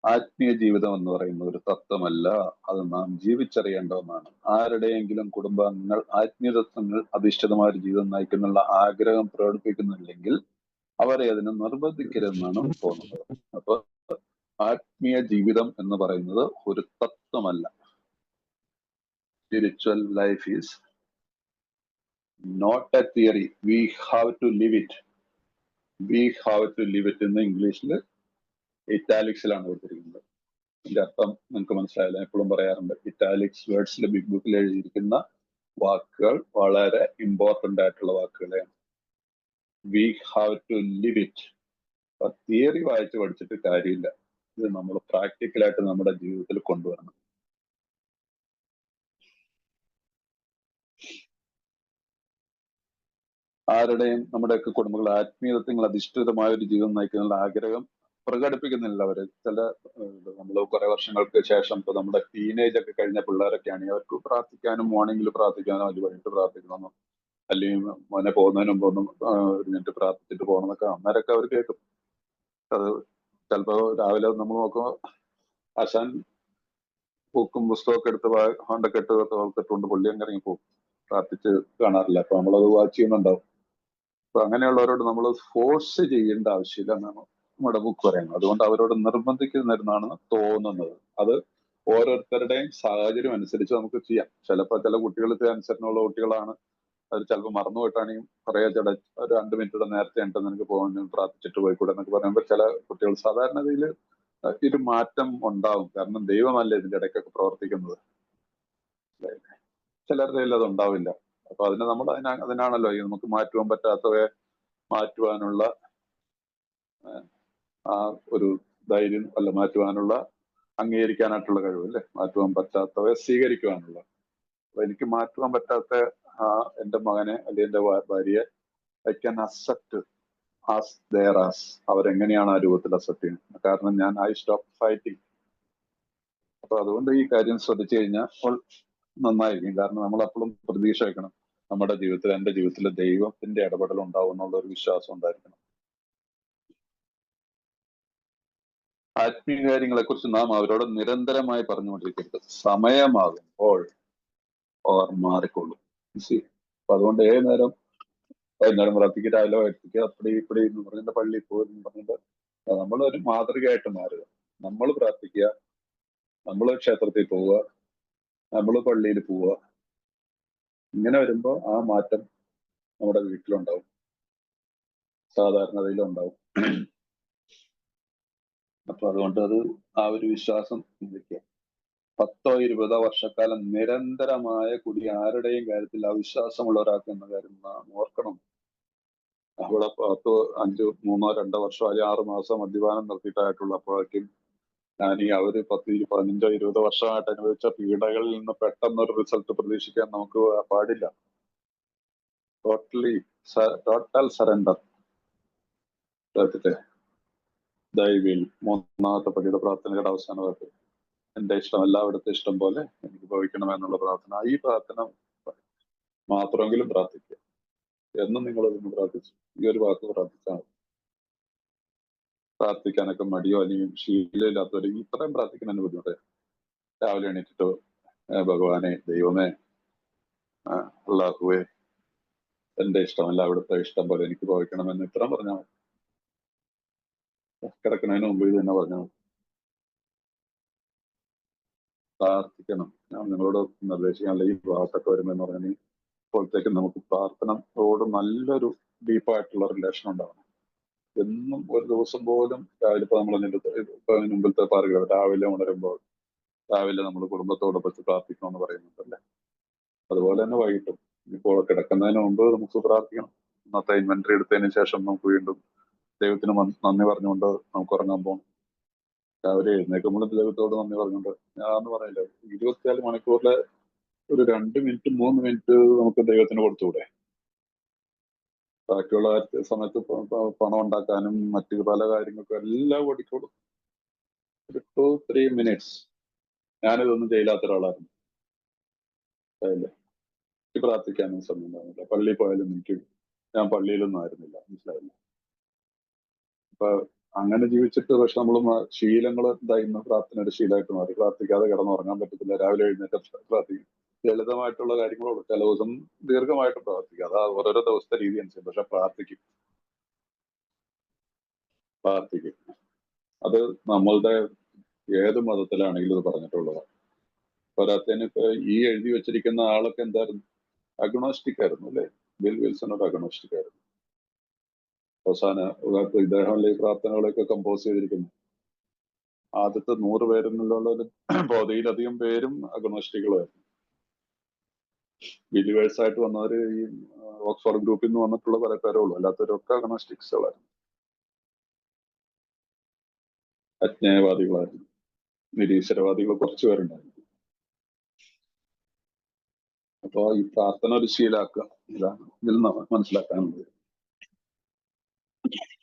ആത്മീയ ജീവിതം എന്ന് പറയുന്ന ഒരു തത്വമല്ല, അത് നാം ജീവിച്ചറിയേണ്ട ഒന്നാണ്. ആരുടെയെങ്കിലും കുടുംബാംഗങ്ങൾ ആത്മീയ തത്വങ്ങൾ അധിഷ്ഠിതമായ ഒരു ജീവിതം നയിക്കുന്നുള്ള ആഗ്രഹം പ്രകടിപ്പിക്കുന്നില്ലെങ്കിൽ അവരെ അതിന് നിർബന്ധിക്കരുതെന്നാണ് തോന്നുന്നത്. അപ്പൊ ആത്മീയ ജീവിതം എന്ന് പറയുന്നത് ഒരു തത്വമല്ല. Spiritual life is not a theory, we have to live it. We have to live it എന്ന് ഇംഗ്ലീഷിൽ ഇറ്റാലിക്സിലാണ് കൊടുത്തിരിക്കുന്നത്. ഇതിന്റെ അർത്ഥം നിങ്ങൾക്ക് മനസ്സിലായില്ല. എപ്പോഴും പറയാറുണ്ട്, ഇറ്റാലിക്സ് വേർഡ്സിൽ ബിഗ് ബുക്കിൽ എഴുതിയിരിക്കുന്ന വാക്കുകൾ വളരെ ഇമ്പോർട്ടന്റ് ആയിട്ടുള്ള വാക്കുകളെയാണ്. We have to live it. Theory വായിച്ച് പഠിച്ചിട്ട് കാര്യമില്ല. ഇത് നമ്മൾ പ്രാക്ടിക്കലായിട്ട് നമ്മുടെ ജീവിതത്തിൽ കൊണ്ടുവരണം. ആരുടെയും നമ്മുടെയൊക്കെ കുടുംബങ്ങൾ ആത്മീയതത്തിൽ അധിഷ്ഠിതമായ ഒരു ജീവിതം നയിക്കാനുള്ള ആഗ്രഹം പ്രകടിപ്പിക്കുന്നില്ല അവര്. നമ്മൾ കുറെ വർഷങ്ങൾക്ക് ശേഷം ഇപ്പൊ നമ്മുടെ ടീനേജ് ഒക്കെ കഴിഞ്ഞ പിള്ളേരൊക്കെയാണെങ്കിൽ അവർക്ക് പ്രാർത്ഥിക്കാനും മോർണിംഗിൽ പ്രാർത്ഥിക്കാനോ അല്ലെങ്കിൽ വൈകിട്ട് പ്രാർത്ഥിക്കണമെന്നോ അല്ലെങ്കിൽ മോനെ പോകുന്നതിന് മുമ്പ് ഒന്നും ഒരു മിനിറ്റ് പ്രാർത്ഥിച്ചിട്ട് പോകണമെന്നൊക്കെ അന്നേരമൊക്കെ അവർ കേൾക്കും. അത് ചിലപ്പോ രാവിലെ നമ്മൾ നോക്കുമ്പോൾ ആശാൻ ബുക്കും പുസ്തകമൊക്കെ എടുത്ത് ഹോണ്ടൊക്കെ ഇട്ടുകൊണ്ട് പുള്ളി അങ്ങ് ഇറങ്ങി പോകും. പ്രാർത്ഥിച്ച് കാണാറില്ല. അപ്പൊ നമ്മളത് വാച്ച് ചെയ്യുന്നുണ്ടാവും. അപ്പൊ അങ്ങനെയുള്ളവരോട് നമ്മൾ ഫോഴ്സ് ചെയ്യേണ്ട ആവശ്യമില്ല എന്നാണ് നമ്മുടെ ബുക്ക് പറയുന്നത്. അതുകൊണ്ട് അവരോട് നിർബന്ധിക്കുന്നതെന്നാണ് തോന്നുന്നത്. അത് ഓരോരുത്തരുടെയും സാഹചര്യം അനുസരിച്ച് നമുക്ക് ചെയ്യാം. ചിലപ്പോൾ ചില കുട്ടികൾക്ക് അനുസരണമുള്ള കുട്ടികളാണ്, അത് ചിലപ്പോൾ മറന്നു പോയിട്ടാണെങ്കിൽ പറയാ ചേട്ടാ ഒരു 2 മിനിറ്റ് നേരത്തെ ഉണ്ടെന്ന് എനിക്ക് പോകാൻ പ്രാർത്ഥിച്ചിട്ട് പോയിക്കൂടെ എന്നൊക്കെ പറയുമ്പോൾ ചില കുട്ടികൾ സാധാരണഗതിയിൽ ഒരു മാറ്റം ഉണ്ടാവും. കാരണം ദൈവമല്ലേ ഇതിന്റെ ഇടയ്ക്കൊക്കെ പ്രവർത്തിക്കുന്നത്. ചിലരുടെ കയ്യിൽ അത് ഉണ്ടാവില്ല. അപ്പൊ അതിനെ നമ്മൾ അതിനാണല്ലോ ഈ നമുക്ക് മാറ്റുവാൻ പറ്റാത്തവയെ മാറ്റുവാനുള്ള ആ ഒരു ധൈര്യം, അല്ല മാറ്റുവാനുള്ള അംഗീകരിക്കാനായിട്ടുള്ള കഴിവ്, അല്ലെ? മാറ്റുവാൻ പറ്റാത്തവയെ സ്വീകരിക്കുവാനുള്ള. അപ്പൊ എനിക്ക് മാറ്റുവാൻ പറ്റാത്ത എന്റെ മകനെ അല്ലെങ്കിൽ എന്റെ ഭാര്യയെ I can accept as there as. അവരെങ്ങനെയാണ് ആ രൂപത്തിൽ അക്സെപ്റ്റ് ചെയ്യുന്നത്. കാരണം ഞാൻ ഐ സ്റ്റോപ്പ് ഫൈറ്റിംഗ്. അപ്പൊ അതുകൊണ്ട് ഈ കാര്യം ശ്രദ്ധിച്ചു കഴിഞ്ഞാൽ നന്നായിരിക്കും. കാരണം നമ്മൾ എപ്പോഴും പ്രതീക്ഷ വെക്കണം, നമ്മുടെ ജീവിതത്തിൽ, എന്റെ ജീവിതത്തിൽ ദൈവത്തിന്റെ ഇടപെടൽ ഉണ്ടാവും എന്നുള്ള ഒരു വിശ്വാസം ഉണ്ടായിരിക്കണം. ആത്മീയ കാര്യങ്ങളെ കുറിച്ച് നാം അവരോട് നിരന്തരമായി പറഞ്ഞുകൊണ്ടിരിക്കരുത്. സമയമാകുമ്പോൾ അവർ മാറിക്കൊള്ളും. അപ്പൊ അതുകൊണ്ട് ഏത് നേരം വൈകുന്നേരം പ്രാർത്ഥിക്കുക, രാവിലെ പ്രാർത്ഥിക്കുക, അപ്പടി ഇപ്പടി എന്ന് പറഞ്ഞിട്ട് പള്ളിയിൽ പോകുമെന്ന് പറഞ്ഞിട്ട് നമ്മളൊരു മാതൃകയായിട്ട് മാറുക. നമ്മൾ പ്രാർത്ഥിക്കുക, നമ്മൾ ക്ഷേത്രത്തിൽ പോവുക, നമ്മൾ പള്ളിയിൽ പോവുക. ഇങ്ങനെ വരുമ്പോൾ ആ മാറ്റം നമ്മുടെ വീട്ടിലുണ്ടാവും, സാധാരണതയിലുണ്ടാവും. അപ്പൊ അതുകൊണ്ട് അത് ആ ഒരു വിശ്വാസം ചിന്തിക്കുക. 10-20 വർഷക്കാലം നിരന്തരമായ കുടി ആരുടെയും കാര്യത്തിൽ അവിശ്വാസമുള്ള ഒരാൾക്ക് എന്ന കാര്യം നാം ഓർക്കണം. അവിടെ 3-2 വർഷം അല്ലെങ്കിൽ 6 മാസം മദ്യപാനം നിർത്തിയിട്ടായിട്ടുള്ള അപ്പോഴേക്കും ഈ അവര് 10-15-20 വർഷമായിട്ട് അനുഭവിച്ച പീഡകളിൽ നിന്ന് പെട്ടെന്നൊരു റിസൾട്ട് പ്രതീക്ഷിക്കാൻ നമുക്ക് പാടില്ല. Total surrender. ദൈവിൽ 3-ാമത്തെ പടിയുടെ പ്രാർത്ഥനയുടെ അവസാന വാക്ക്, എന്റെ ഇഷ്ടമല്ല അവിടുത്തെ ഇഷ്ടം പോലെ എനിക്ക് ഭവിക്കണമെന്നുള്ള പ്രാർത്ഥന. ഈ പ്രാർത്ഥന മാത്രമെങ്കിലും പ്രാർത്ഥിക്കുക. എന്നും നിങ്ങൾ ഇതൊന്ന് പ്രാർത്ഥിച്ചു, ഈ ഒരു വാക്ക് പ്രാർത്ഥിച്ചാൽ മതി. പ്രാർത്ഥിക്കാനൊക്കെ മടിയോ അല്ലെങ്കിൽ ശീലമില്ലാത്തവർ ഇത്രയും പ്രാർത്ഥിക്കുന്നതിന് ബുദ്ധിമുട്ട്. രാവിലെ എണീറ്റിട്ടോ ഭഗവാനെ, ദൈവമേ, അല്ലാഹുവേ, എന്റെ ഇഷ്ടമല്ല അവിടുത്തെ ഇഷ്ടം പോലെ എനിക്ക് ഭവിക്കണമെന്ന് ഇത്രയും പറഞ്ഞാൽ മതി. കിടക്കുന്നതിന് മുമ്പ് ഇത് തന്നെ പറഞ്ഞാൽ മതി. പ്രാർത്ഥിക്കണം. ഞാൻ നിങ്ങളോട് നിർദ്ദേശിക്കാനുള്ള ഈ ഭാഗത്തൊക്കെ വരുമെന്ന് പറഞ്ഞാൽ ഇപ്പോഴത്തേക്കും നമുക്ക് പ്രാർത്ഥനയോട് നല്ലൊരു ഡീപ്പായിട്ടുള്ള റിലേഷൻ ഉണ്ടാവണം. എന്നും ഒരു ദിവസം പോലും രാവിലെ ഇപ്പൊ നമ്മൾ മുമ്പിലത്തെ പറയുക, രാവിലെ ഉണരുമ്പോൾ രാവിലെ നമ്മൾ കുടുംബത്തോടൊപ്പം പ്രാർത്ഥിക്കണമെന്ന് പറയുന്നുണ്ടല്ലേ. അതുപോലെ തന്നെ വൈകിട്ടും ഇപ്പോൾ കിടക്കുന്നതിന് മുമ്പ് നമുക്ക് പ്രാർത്ഥിക്കണം. ഇന്നത്തെ ഇൻവെന്ററി എടുത്തതിന് ശേഷം നമുക്ക് വീണ്ടും ദൈവത്തിന് നന്ദി പറഞ്ഞുകൊണ്ട് നമുക്ക് ഉറങ്ങാൻ പോകണം. രാവിലെ എഴുന്നേൽക്കുമ്പോൾ ദൈവത്തോട് നന്ദി പറഞ്ഞുകൊണ്ട്, ഞാൻ പറയില്ല, 24 മണിക്കൂറിലെ ഒരു 2 മിനിറ്റ് 3 മിനിറ്റ് നമുക്ക് ദൈവത്തിന് കൊടുത്തുകൂടെ? ബാക്കിയുള്ള സമയത്ത് പണം ഉണ്ടാക്കാനും മറ്റു പല കാര്യങ്ങൾക്കും എല്ലാം ഓടിക്കോളും. ഒരു 2-3 മിനിറ്റ്സ്. ഞാനിതൊന്നും ചെയ്യില്ലാത്ത ഒരാളായിരുന്നു. അല്ലേ, പ്രാർത്ഥിക്കാനും സമയം ഉണ്ടാകുന്നില്ല. പള്ളിയിൽ പോയാലും ഞാൻ പള്ളിയിലൊന്നും ആയിരുന്നില്ല, മനസ്സിലായില്ല. അപ്പൊ അങ്ങനെ ജീവിച്ചിട്ട് പക്ഷെ നമ്മൾ ശീലങ്ങൾ ഇന്ന് പ്രാർത്ഥനയുടെ ശീലമായിട്ട് മാറി. പ്രാർത്ഥിക്കാതെ കിടന്നുറങ്ങാൻ പറ്റത്തില്ല, രാവിലെ എഴുന്നേറ്റ് പ്രാർത്ഥിക്കും. ലളിതമായിട്ടുള്ള കാര്യങ്ങളോട് ചില ദിവസം ദീർഘമായിട്ട് പ്രാർത്ഥിക്കുക, അത് ഓരോരോ ദിവസത്തെ രീതി അനുസരിച്ച്, പക്ഷെ പ്രാർത്ഥിക്കും. അത് നമ്മളുടെ ഏത് മതത്തിലാണെങ്കിലും ഇത് പറഞ്ഞിട്ടുള്ളതാണ്. പോരാത്തതിന് ഇപ്പൊ ഈ എഴുതി വെച്ചിരിക്കുന്ന ആളൊക്കെ എന്തായിരുന്നു, അഗ്നോസ്റ്റിക് ആയിരുന്നു അല്ലെ? ബിൽ വിൽസൺ ഒരു അഗ്നോസ്റ്റിക് ആയിരുന്നു. അവസാന ഇദ്ദേഹം ഈ പ്രാർത്ഥനകളൊക്കെ കമ്പോസ് ചെയ്തിരിക്കുന്നു. ആദ്യത്തെ 100 പേരിലുള്ള പകുതിയിലധികം പേരും അഗ്നോസ്റ്റിക്കുകളായിരുന്നു. ബിലീവേഴ്സ് ആയിട്ട് വന്നവര് ഈ ഓക്സ്ഫോർഡ് ഗ്രൂപ്പിൽ നിന്ന് വന്നിട്ടുള്ള പല പേരേ ഉള്ളൂ, അല്ലാത്തവരൊക്കെ അഗ്നോസ്റ്റിക്സുകളായിരുന്നു, അജ്ഞേയവാദികളായിരുന്നു, നിരീശ്വരവാദികൾ കുറച്ചു പേരുണ്ടായിരുന്നു. അപ്പൊ ഈ പ്രാർത്ഥന ഒരു ശീലാക്കുക, ഇതാണ് ഇതിൽ നിന്ന് മനസ്സിലാക്കാനുള്ളത്.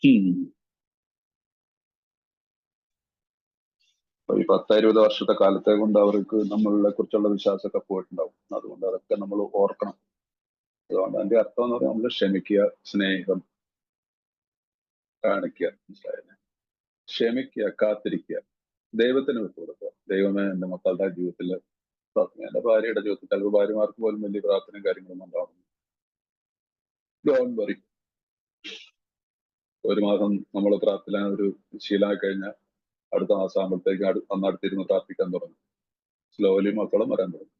ഈ 10-20 വർഷത്തെ കാലത്തെ കൊണ്ട് അവർക്ക് നമ്മളെ കുറിച്ചുള്ള വിശ്വാസമൊക്കെ പോയിട്ടുണ്ടാവും. അതുകൊണ്ട് അതൊക്കെ നമ്മൾ ഓർക്കണം. അതുകൊണ്ട് അതിന്റെ അർത്ഥം എന്ന് പറഞ്ഞാൽ നമ്മൾ ക്ഷമിക്കുക, സ്നേഹം കാണിക്കുക, മനസ്സിലായില്ലേ? ക്ഷമിക്കുക, കാത്തിരിക്കുക, ദൈവത്തിന് വിട്ടുകൊടുക്കുക. ദൈവമേ, എന്റെ മക്കളുടെ ജീവിതത്തിൽ പ്രാർത്ഥന, എന്റെ ഭാര്യയുടെ ജീവിതത്തിൽ ചിലപ്പോൾ ഭാര്യമാർക്ക് പോലും വലിയ പ്രാർത്ഥനയും കാര്യങ്ങളൊന്നും ഉണ്ടാവും. Don't worry. ഒരു മാസം നമ്മൾ പ്രാർത്ഥന ഒരു ശീലമായി കഴിഞ്ഞാൽ അടുത്ത മാസം ആകുമ്പോഴത്തേക്ക് അന്നടുത്തിരുന്ന് പ്രാർത്ഥിക്കാൻ തുടങ്ങും. സ്ലോലി മക്കളും വരാൻ തുടങ്ങും.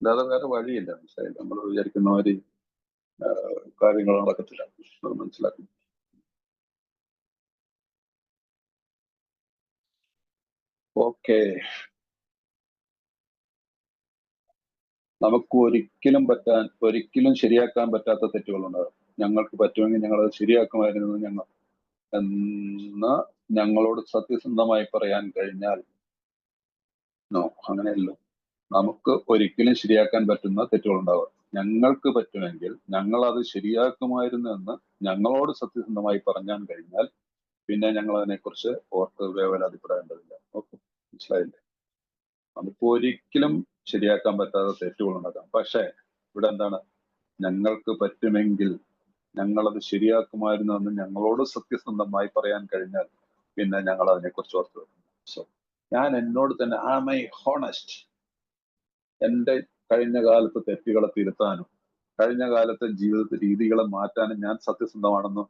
അല്ലാതെ വേറെ വഴിയില്ല, മനസ്സിലായില്ല? നമ്മൾ വിചാരിക്കുന്ന മാതിരി കാര്യങ്ങൾ നടക്കത്തില്ല, അത് മനസ്സിലാക്കും. ഓക്കെ, നമുക്ക് ഒരിക്കലും ശരിയാക്കാൻ പറ്റാത്ത തെറ്റുകളുണ്ടാകും. ഞങ്ങൾക്ക് പറ്റുമെങ്കിൽ ഞങ്ങളത് ശരിയാക്കുമായിരുന്നു എന്ന് ഞങ്ങളോട് സത്യസന്ധമായി പറയാൻ കഴിഞ്ഞാൽ, നോ, അങ്ങനെയല്ല. നമുക്ക് ഒരിക്കലും ശരിയാക്കാൻ പറ്റുന്ന തെറ്റുകളുണ്ടാകും. ഞങ്ങൾക്ക് പറ്റുമെങ്കിൽ ഞങ്ങൾ അത് ശരിയാക്കുമായിരുന്നു എന്ന് ഞങ്ങളോട് സത്യസന്ധമായി പറഞ്ഞാൻ കഴിഞ്ഞാൽ പിന്നെ ഞങ്ങൾ അതിനെക്കുറിച്ച് ഓർത്ത് വേവലാതിപ്പെടേണ്ടതില്ല. ഓക്കെ, മനസ്സിലായില്ലേ? നമുക്ക് ഒരിക്കലും ശരിയാക്കാൻ പറ്റാത്ത തെറ്റുകൾ ഉണ്ടാക്കാം. പക്ഷെ ഇവിടെ എന്താണ്, ഞങ്ങൾക്ക് പറ്റുമെങ്കിൽ ഞങ്ങളത് ശരിയാക്കുമായിരുന്നു എന്ന് ഞങ്ങളോട് സത്യസന്ധമായി പറയാൻ കഴിഞ്ഞാൽ പിന്നെ ഞങ്ങൾ അതിനെക്കുറിച്ച് ഓർത്ത് വെക്കും. സോ ഞാൻ എന്നോട് തന്നെ ആം ഐ ഹോണസ്റ്റ്, എന്റെ കഴിഞ്ഞ കാലത്തെ തെറ്റുകളെ തിരുത്താനും കഴിഞ്ഞ കാലത്തെ ജീവിത രീതികളെ മാറ്റാനും ഞാൻ സത്യസന്ധമാണെന്ന്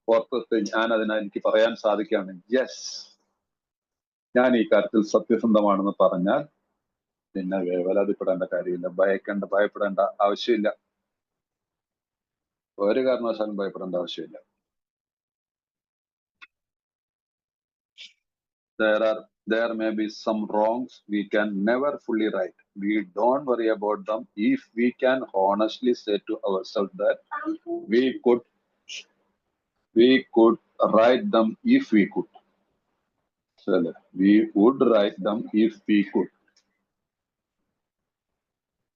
ഓർത്തിട്ട് ഞാൻ എനിക്ക് പറയാൻ സാധിക്കുകയാണ്, യെസ്, ഞാൻ ഈ കാര്യത്തിൽ സത്യസന്ധമാണെന്ന് പറഞ്ഞാൽ പിന്നെ വേവലാതിപ്പെടേണ്ട കാര്യമില്ല, ഭയപ്പെടേണ്ട ആവശ്യമില്ല. ഒരു കാരണവശാലും ഭയപ്പെടേണ്ട ആവശ്യമില്ല. There may be some wrongs we can never fully right. We don't worry about them if we can honestly say to ourselves that we could write them if we could. So we would write them if we could.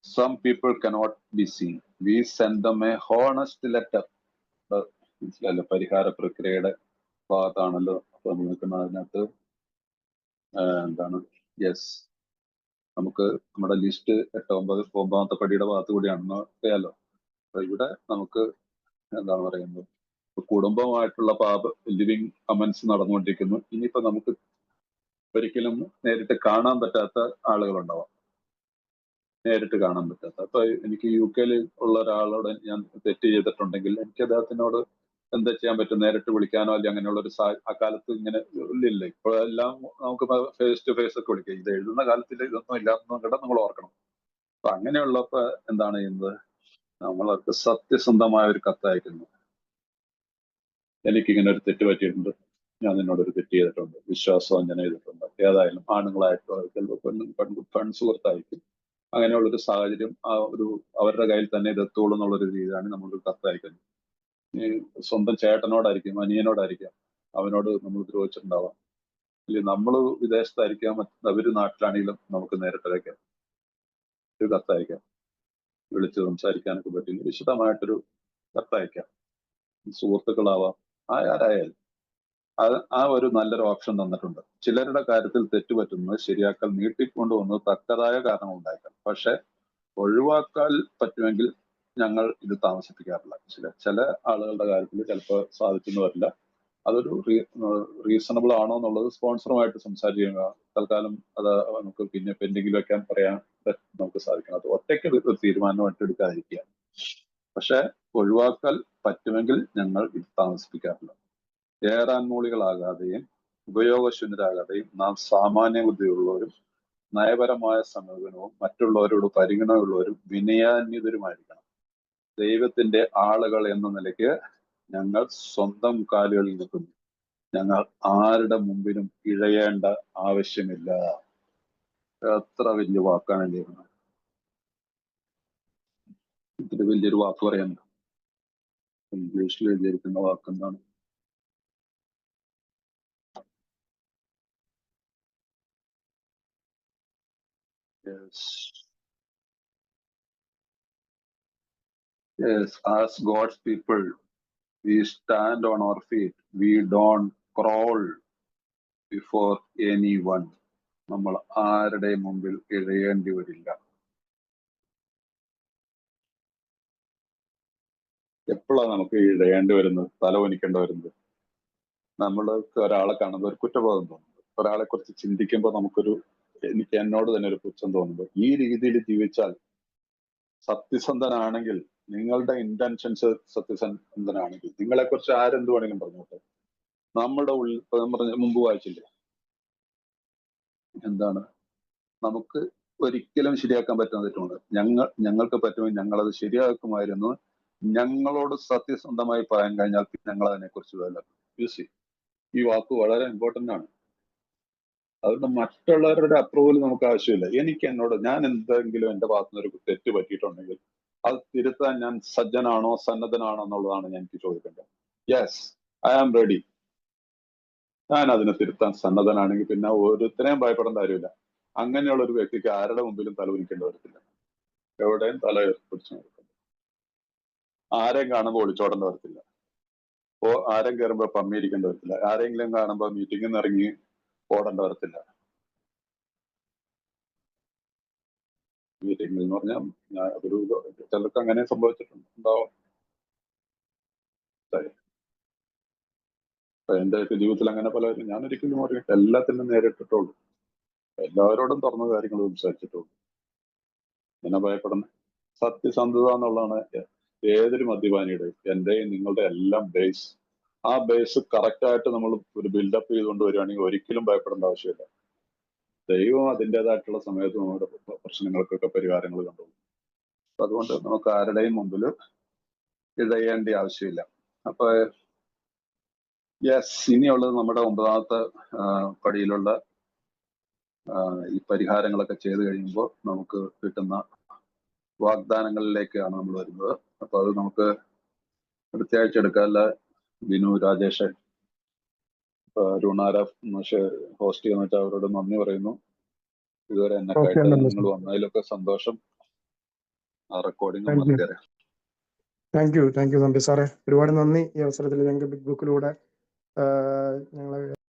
Some people cannot be seen. We send them a honest letter. പരിഹാര പ്രക്രിയയുടെ ഭാഗത്താണല്ലോ അപ്പൊ നിൽക്കുന്ന അതിനകത്ത് എന്താണ്, yes, നമുക്ക് നമ്മുടെ list 8-9 പടിയുടെ ഭാഗത്ത് കൂടിയാണെന്ന് അറിയാലോ. അപ്പൊ ഇവിടെ നമുക്ക് എന്താണ് പറയുന്നത്, കുടുംബമായിട്ടുള്ള ലിവിങ് കമന്റ്സ് നടന്നുകൊണ്ടിരിക്കുന്നു. ഇനിയിപ്പോ നമുക്ക് ഒരിക്കലും നേരിട്ട് കാണാൻ പറ്റാത്ത ആളുകളുണ്ടാവാം, നേരിട്ട് കാണാൻ പറ്റാത്ത. അപ്പൊ എനിക്ക് UK ഉള്ള ഒരാളോട് ഞാൻ തെറ്റ് ചെയ്തിട്ടുണ്ടെങ്കിൽ എനിക്ക് അദ്ദേഹത്തിനോട് എന്താ ചെയ്യാൻ പറ്റും, നേരിട്ട് വിളിക്കാനോ അല്ലെങ്കിൽ അങ്ങനെയുള്ള ഒരു അക്കാലത്ത് ഇങ്ങനെ ഇല്ല. ഇപ്പോഴെല്ലാം നമുക്ക് ഫേസ് ടു ഫേസ് ഒക്കെ വിളിക്കാം. ഇത് എഴുതുന്ന കാലത്തിൽ ഇതൊന്നും ഇല്ലാത്തതും കൂടെ നമ്മൾ ഓർക്കണം. അപ്പൊ അങ്ങനെയുള്ളപ്പോ എന്താണ് ചെയ്യുന്നത്, നമ്മളവർക്ക് സത്യസന്ധമായ ഒരു കത്തയക്കുന്നു. എനിക്കിങ്ങനെ ഒരു തെറ്റ് പറ്റിയിട്ടുണ്ട്, ഞാൻ നിന്നോടൊരു തെറ്റ് ചെയ്തിട്ടുണ്ട്, വിശ്വാസവഞ്ചന ചെയ്തിട്ടുണ്ട്. ഏതായാലും ആണുങ്ങളായിട്ടോ ചിലപ്പോൾ പെൺസുഹൃത്തായിരിക്കും. അങ്ങനെയുള്ളൊരു സാഹചര്യം അവരുടെ കയ്യിൽ തന്നെ ഇതെത്തുള്ളൂ എന്നുള്ളൊരു രീതിയിലാണ് നമ്മളൊരു കത്തയക്കുന്നത്. സ്വന്തം ചേട്ടനോടായിരിക്കും, അനിയനോടായിരിക്കാം, അവനോട് നമ്മൾ ദ്രോഹിച്ചിട്ടുണ്ടാവാം. അല്ലെങ്കിൽ നമ്മൾ വിദേശത്തായിരിക്കാം, അവര് നാട്ടിലാണെങ്കിലും നമുക്ക് നേരിട്ട് അയക്കാം, ഒരു കത്തയക്കാം. വിളിച്ച് സംസാരിക്കാനൊക്കെ പറ്റില്ല, വിശദമായിട്ടൊരു കത്തയക്കാം. സുഹൃത്തുക്കളാവാം, ആരായാലും ആ ഒരു നല്ലൊരു ഓപ്ഷൻ തന്നിട്ടുണ്ട്. ചിലരുടെ കാര്യത്തിൽ തെറ്റുപറ്റുന്നത് ശരിയാക്കൽ നീട്ടിക്കൊണ്ടുവന്നത് തക്കതായ കാരണം ഉണ്ടായേക്കാം. പക്ഷെ ഒഴിവാക്കാൻ പറ്റുമെങ്കിൽ ഞങ്ങൾ ഇത് താമസിപ്പിക്കാറില്ല. ചില ആളുകളുടെ കാര്യത്തിൽ ചിലപ്പോൾ സാധിച്ചെന്ന് വരില്ല. അതൊരു റീസണബിൾ ആണോ എന്നുള്ളത് സ്പോൺസറുമായിട്ട് സംസാരിക്കുക. തൽക്കാലം അത് നമുക്ക് പിന്നെ പെൻഡിങ്ങിൽ വെക്കാൻ പറയാൻ നമുക്ക് സാധിക്കണം. അത് ഒറ്റയ്ക്ക് ഒരു തീരുമാനമായിട്ട് എടുക്കാതിരിക്കുക. പക്ഷെ ഒഴിവാക്കൽ പറ്റുമെങ്കിൽ ഞങ്ങൾ ഇത് താമസിപ്പിക്കാറില്ല. ഏറാൻമൂളികളാകാതെയും ഉപയോഗശൂന്യരാകാതെയും നാം സാമാന്യ ബുദ്ധിയുള്ളവരും നയപരമായ സമീപനവും മറ്റുള്ളവരോട് പരിഗണനയുള്ളവരും വിനയാന്വിതരുമായിരിക്കണം. ദൈവത്തിന്റെ ആളുകൾ എന്ന നിലയ്ക്ക് ഞങ്ങൾ സ്വന്തം കാലുകളിൽ നിൽക്കുന്നു. ഞങ്ങൾ ആരുടെ മുമ്പിലും ഇഴയേണ്ട ആവശ്യമില്ല. എത്ര വലിയ വാക്കാണ് ചെയ്യുന്നത്. ഇതിന് വലിയൊരു വാക്ക് പറയാനുണ്ട്. ഇംഗ്ലീഷിൽ എഴുതിയിരിക്കുന്ന വാക്കെന്താണ്? Yes, as God's people, we stand on our feet. We don't crawl before anyone. നമ്മൾ ആരുടെ മുമ്പിൽ ഇഴയേണ്ടി വരില്ല. എപ്പോഴാണ് നമുക്ക് ഇഴയേണ്ടി വരുന്നത്, തലവനിക്കേണ്ടി വരുന്നത്? നമ്മൾക്ക് ഒരാളെ കാണുമ്പോൾ ഒരു കുറ്റബോധം തോന്നുന്നത്, ഒരാളെ കുറിച്ച് ചിന്തിക്കുമ്പോൾ എനിക്ക് എന്നോട് തന്നെ ഒരു പുച്ഛം തോന്നുന്നത്. ഈ രീതിയിൽ ജീവിച്ചാൽ സത്യസന്ധനാണെങ്കിൽ, നിങ്ങളുടെ ഇന്റൻഷൻസ് സത്യസന്ധനാണെങ്കിൽ, നിങ്ങളെ കുറിച്ച് ആരെന്ത് വേണമെങ്കിലും പറഞ്ഞോട്ടെ. നമ്മുടെ ഉള്ളിൽ മുമ്പ് വായിച്ചില്ലേ, എന്താണ് നമുക്ക് ഒരിക്കലും ശരിയാക്കാൻ പറ്റുന്ന തെറ്റുണ്ട്. ഞങ്ങൾക്ക് പറ്റുമെങ്കിൽ ഞങ്ങളത് ശരിയാക്കുമായിരുന്നു. ഞങ്ങളോട് സത്യസന്ധമായി പറയാൻ കഴിഞ്ഞാൽ ഞങ്ങൾ അതിനെ കുറിച്ച് വില. ഈ വാക്ക് വളരെ ഇമ്പോർട്ടന്റ് ആണ്. അതുകൊണ്ട് മറ്റുള്ളവരുടെ അപ്രൂവൽ നമുക്ക് ആവശ്യമില്ല. ഞാൻ എന്തെങ്കിലും എന്റെ ഭാഗത്തുനിന്ന് ഒരു തെറ്റ് പറ്റിയിട്ടുണ്ടെങ്കിൽ അത് തിരുത്താൻ ഞാൻ സജ്ജനാണോ സന്നദ്ധനാണോ എന്നുള്ളതാണ് എനിക്ക് ചോദിക്കേണ്ടത്. Yes, I am ready. ഞാൻ അതിനെ തിരുത്താൻ സന്നദ്ധനാണെങ്കിൽ പിന്നെ ഒരുത്തരെയും ഭയപ്പെടേണ്ട കാര്യമില്ല. അങ്ങനെയുള്ള ഒരു വ്യക്തിക്ക് ആരുടെ മുമ്പിലും തല ഉരിക്കേണ്ടി വരത്തില്ല. എവിടെയും തല പിടിച്ചു നടക്കില്ല. ആരെയും കാണുമ്പോൾ ഒളിച്ചോടേണ്ടി വരത്തില്ല. ആരെയും കയറുമ്പോൾ പമ്മിയിരിക്കേണ്ടി വരത്തില്ല. ആരെങ്കിലും കാണുമ്പോൾ മീറ്റിംഗിൽ നിന്ന് ഇറങ്ങി ഓടേണ്ടി വരത്തില്ല. മീറ്റിംഗിൽ എന്ന് പറഞ്ഞാൽ അതൊരു ചിലർക്ക് അങ്ങനെ സംഭവിച്ചിട്ടുണ്ടാവും. എന്റെ ജീവിതത്തിൽ അങ്ങനെ പലരും ഞാൻ ഒരിക്കലും എല്ലാത്തിനും നേരിട്ടിട്ടുള്ളൂ. എല്ലാവരോടും തുറന്ന കാര്യങ്ങൾ സംസാരിച്ചിട്ടുള്ളൂ. എന്നെ ഭയപ്പെടുന്ന സത്യസന്ധത എന്നുള്ളതാണ് ഏതൊരു മദ്യപാനിയുടെയും എന്റെയും നിങ്ങളുടെ എല്ലാം ബേസ്. ആ ബേസ് കറക്റ്റ് ആയിട്ട് നമ്മൾ ഒരു ബിൽഡപ്പ് ചെയ്തുകൊണ്ട് വരികയാണെങ്കിൽ ഒരിക്കലും ഭയപ്പെടേണ്ട ആവശ്യമില്ല. ദൈവം അതിൻ്റെതായിട്ടുള്ള സമയത്ത് നമ്മുടെ പ്രശ്നങ്ങൾക്കൊക്കെ പരിഹാരങ്ങൾ കണ്ടു. അതുകൊണ്ട് നമുക്ക് ആരുടെയും മുമ്പിൽ ഇഴയേണ്ട ആവശ്യമില്ല. അപ്പൊ യെസ്, ഇനിയുള്ളത് നമ്മുടെ 9ാമത്തെ പടിയിലുള്ള ഈ പരിഹാരങ്ങളൊക്കെ ചെയ്തു കഴിയുമ്പോൾ നമുക്ക് കിട്ടുന്ന വാഗ്ദാനങ്ങളിലേക്കാണ് നമ്മൾ വരുന്നത്. അപ്പൊ അത് നമുക്ക് അടുത്ത ആഴ്ച എടുക്കാമല്ല. ബിനു, രാജേഷ്, അരുണാര ഹോസ്റ്റ് ചെയ്യുന്ന വെച്ചാൽ അവരോട് നന്ദി പറയുന്നു. ഇതുവരെ എന്നെ കേട്ട് നിങ്ങൾ വന്നതിലൊക്കെ സന്തോഷം. ആ റെക്കോർഡിംഗ് നടത്തിയേ. താങ്ക് യു നന്ദി സാറേ, ഒരുപാട് നന്ദി. ഈ അവസരത്തിൽ ഞങ്ങൾക്ക് ബിഗ് ബുക്കിലൂടെ ഞങ്ങളെ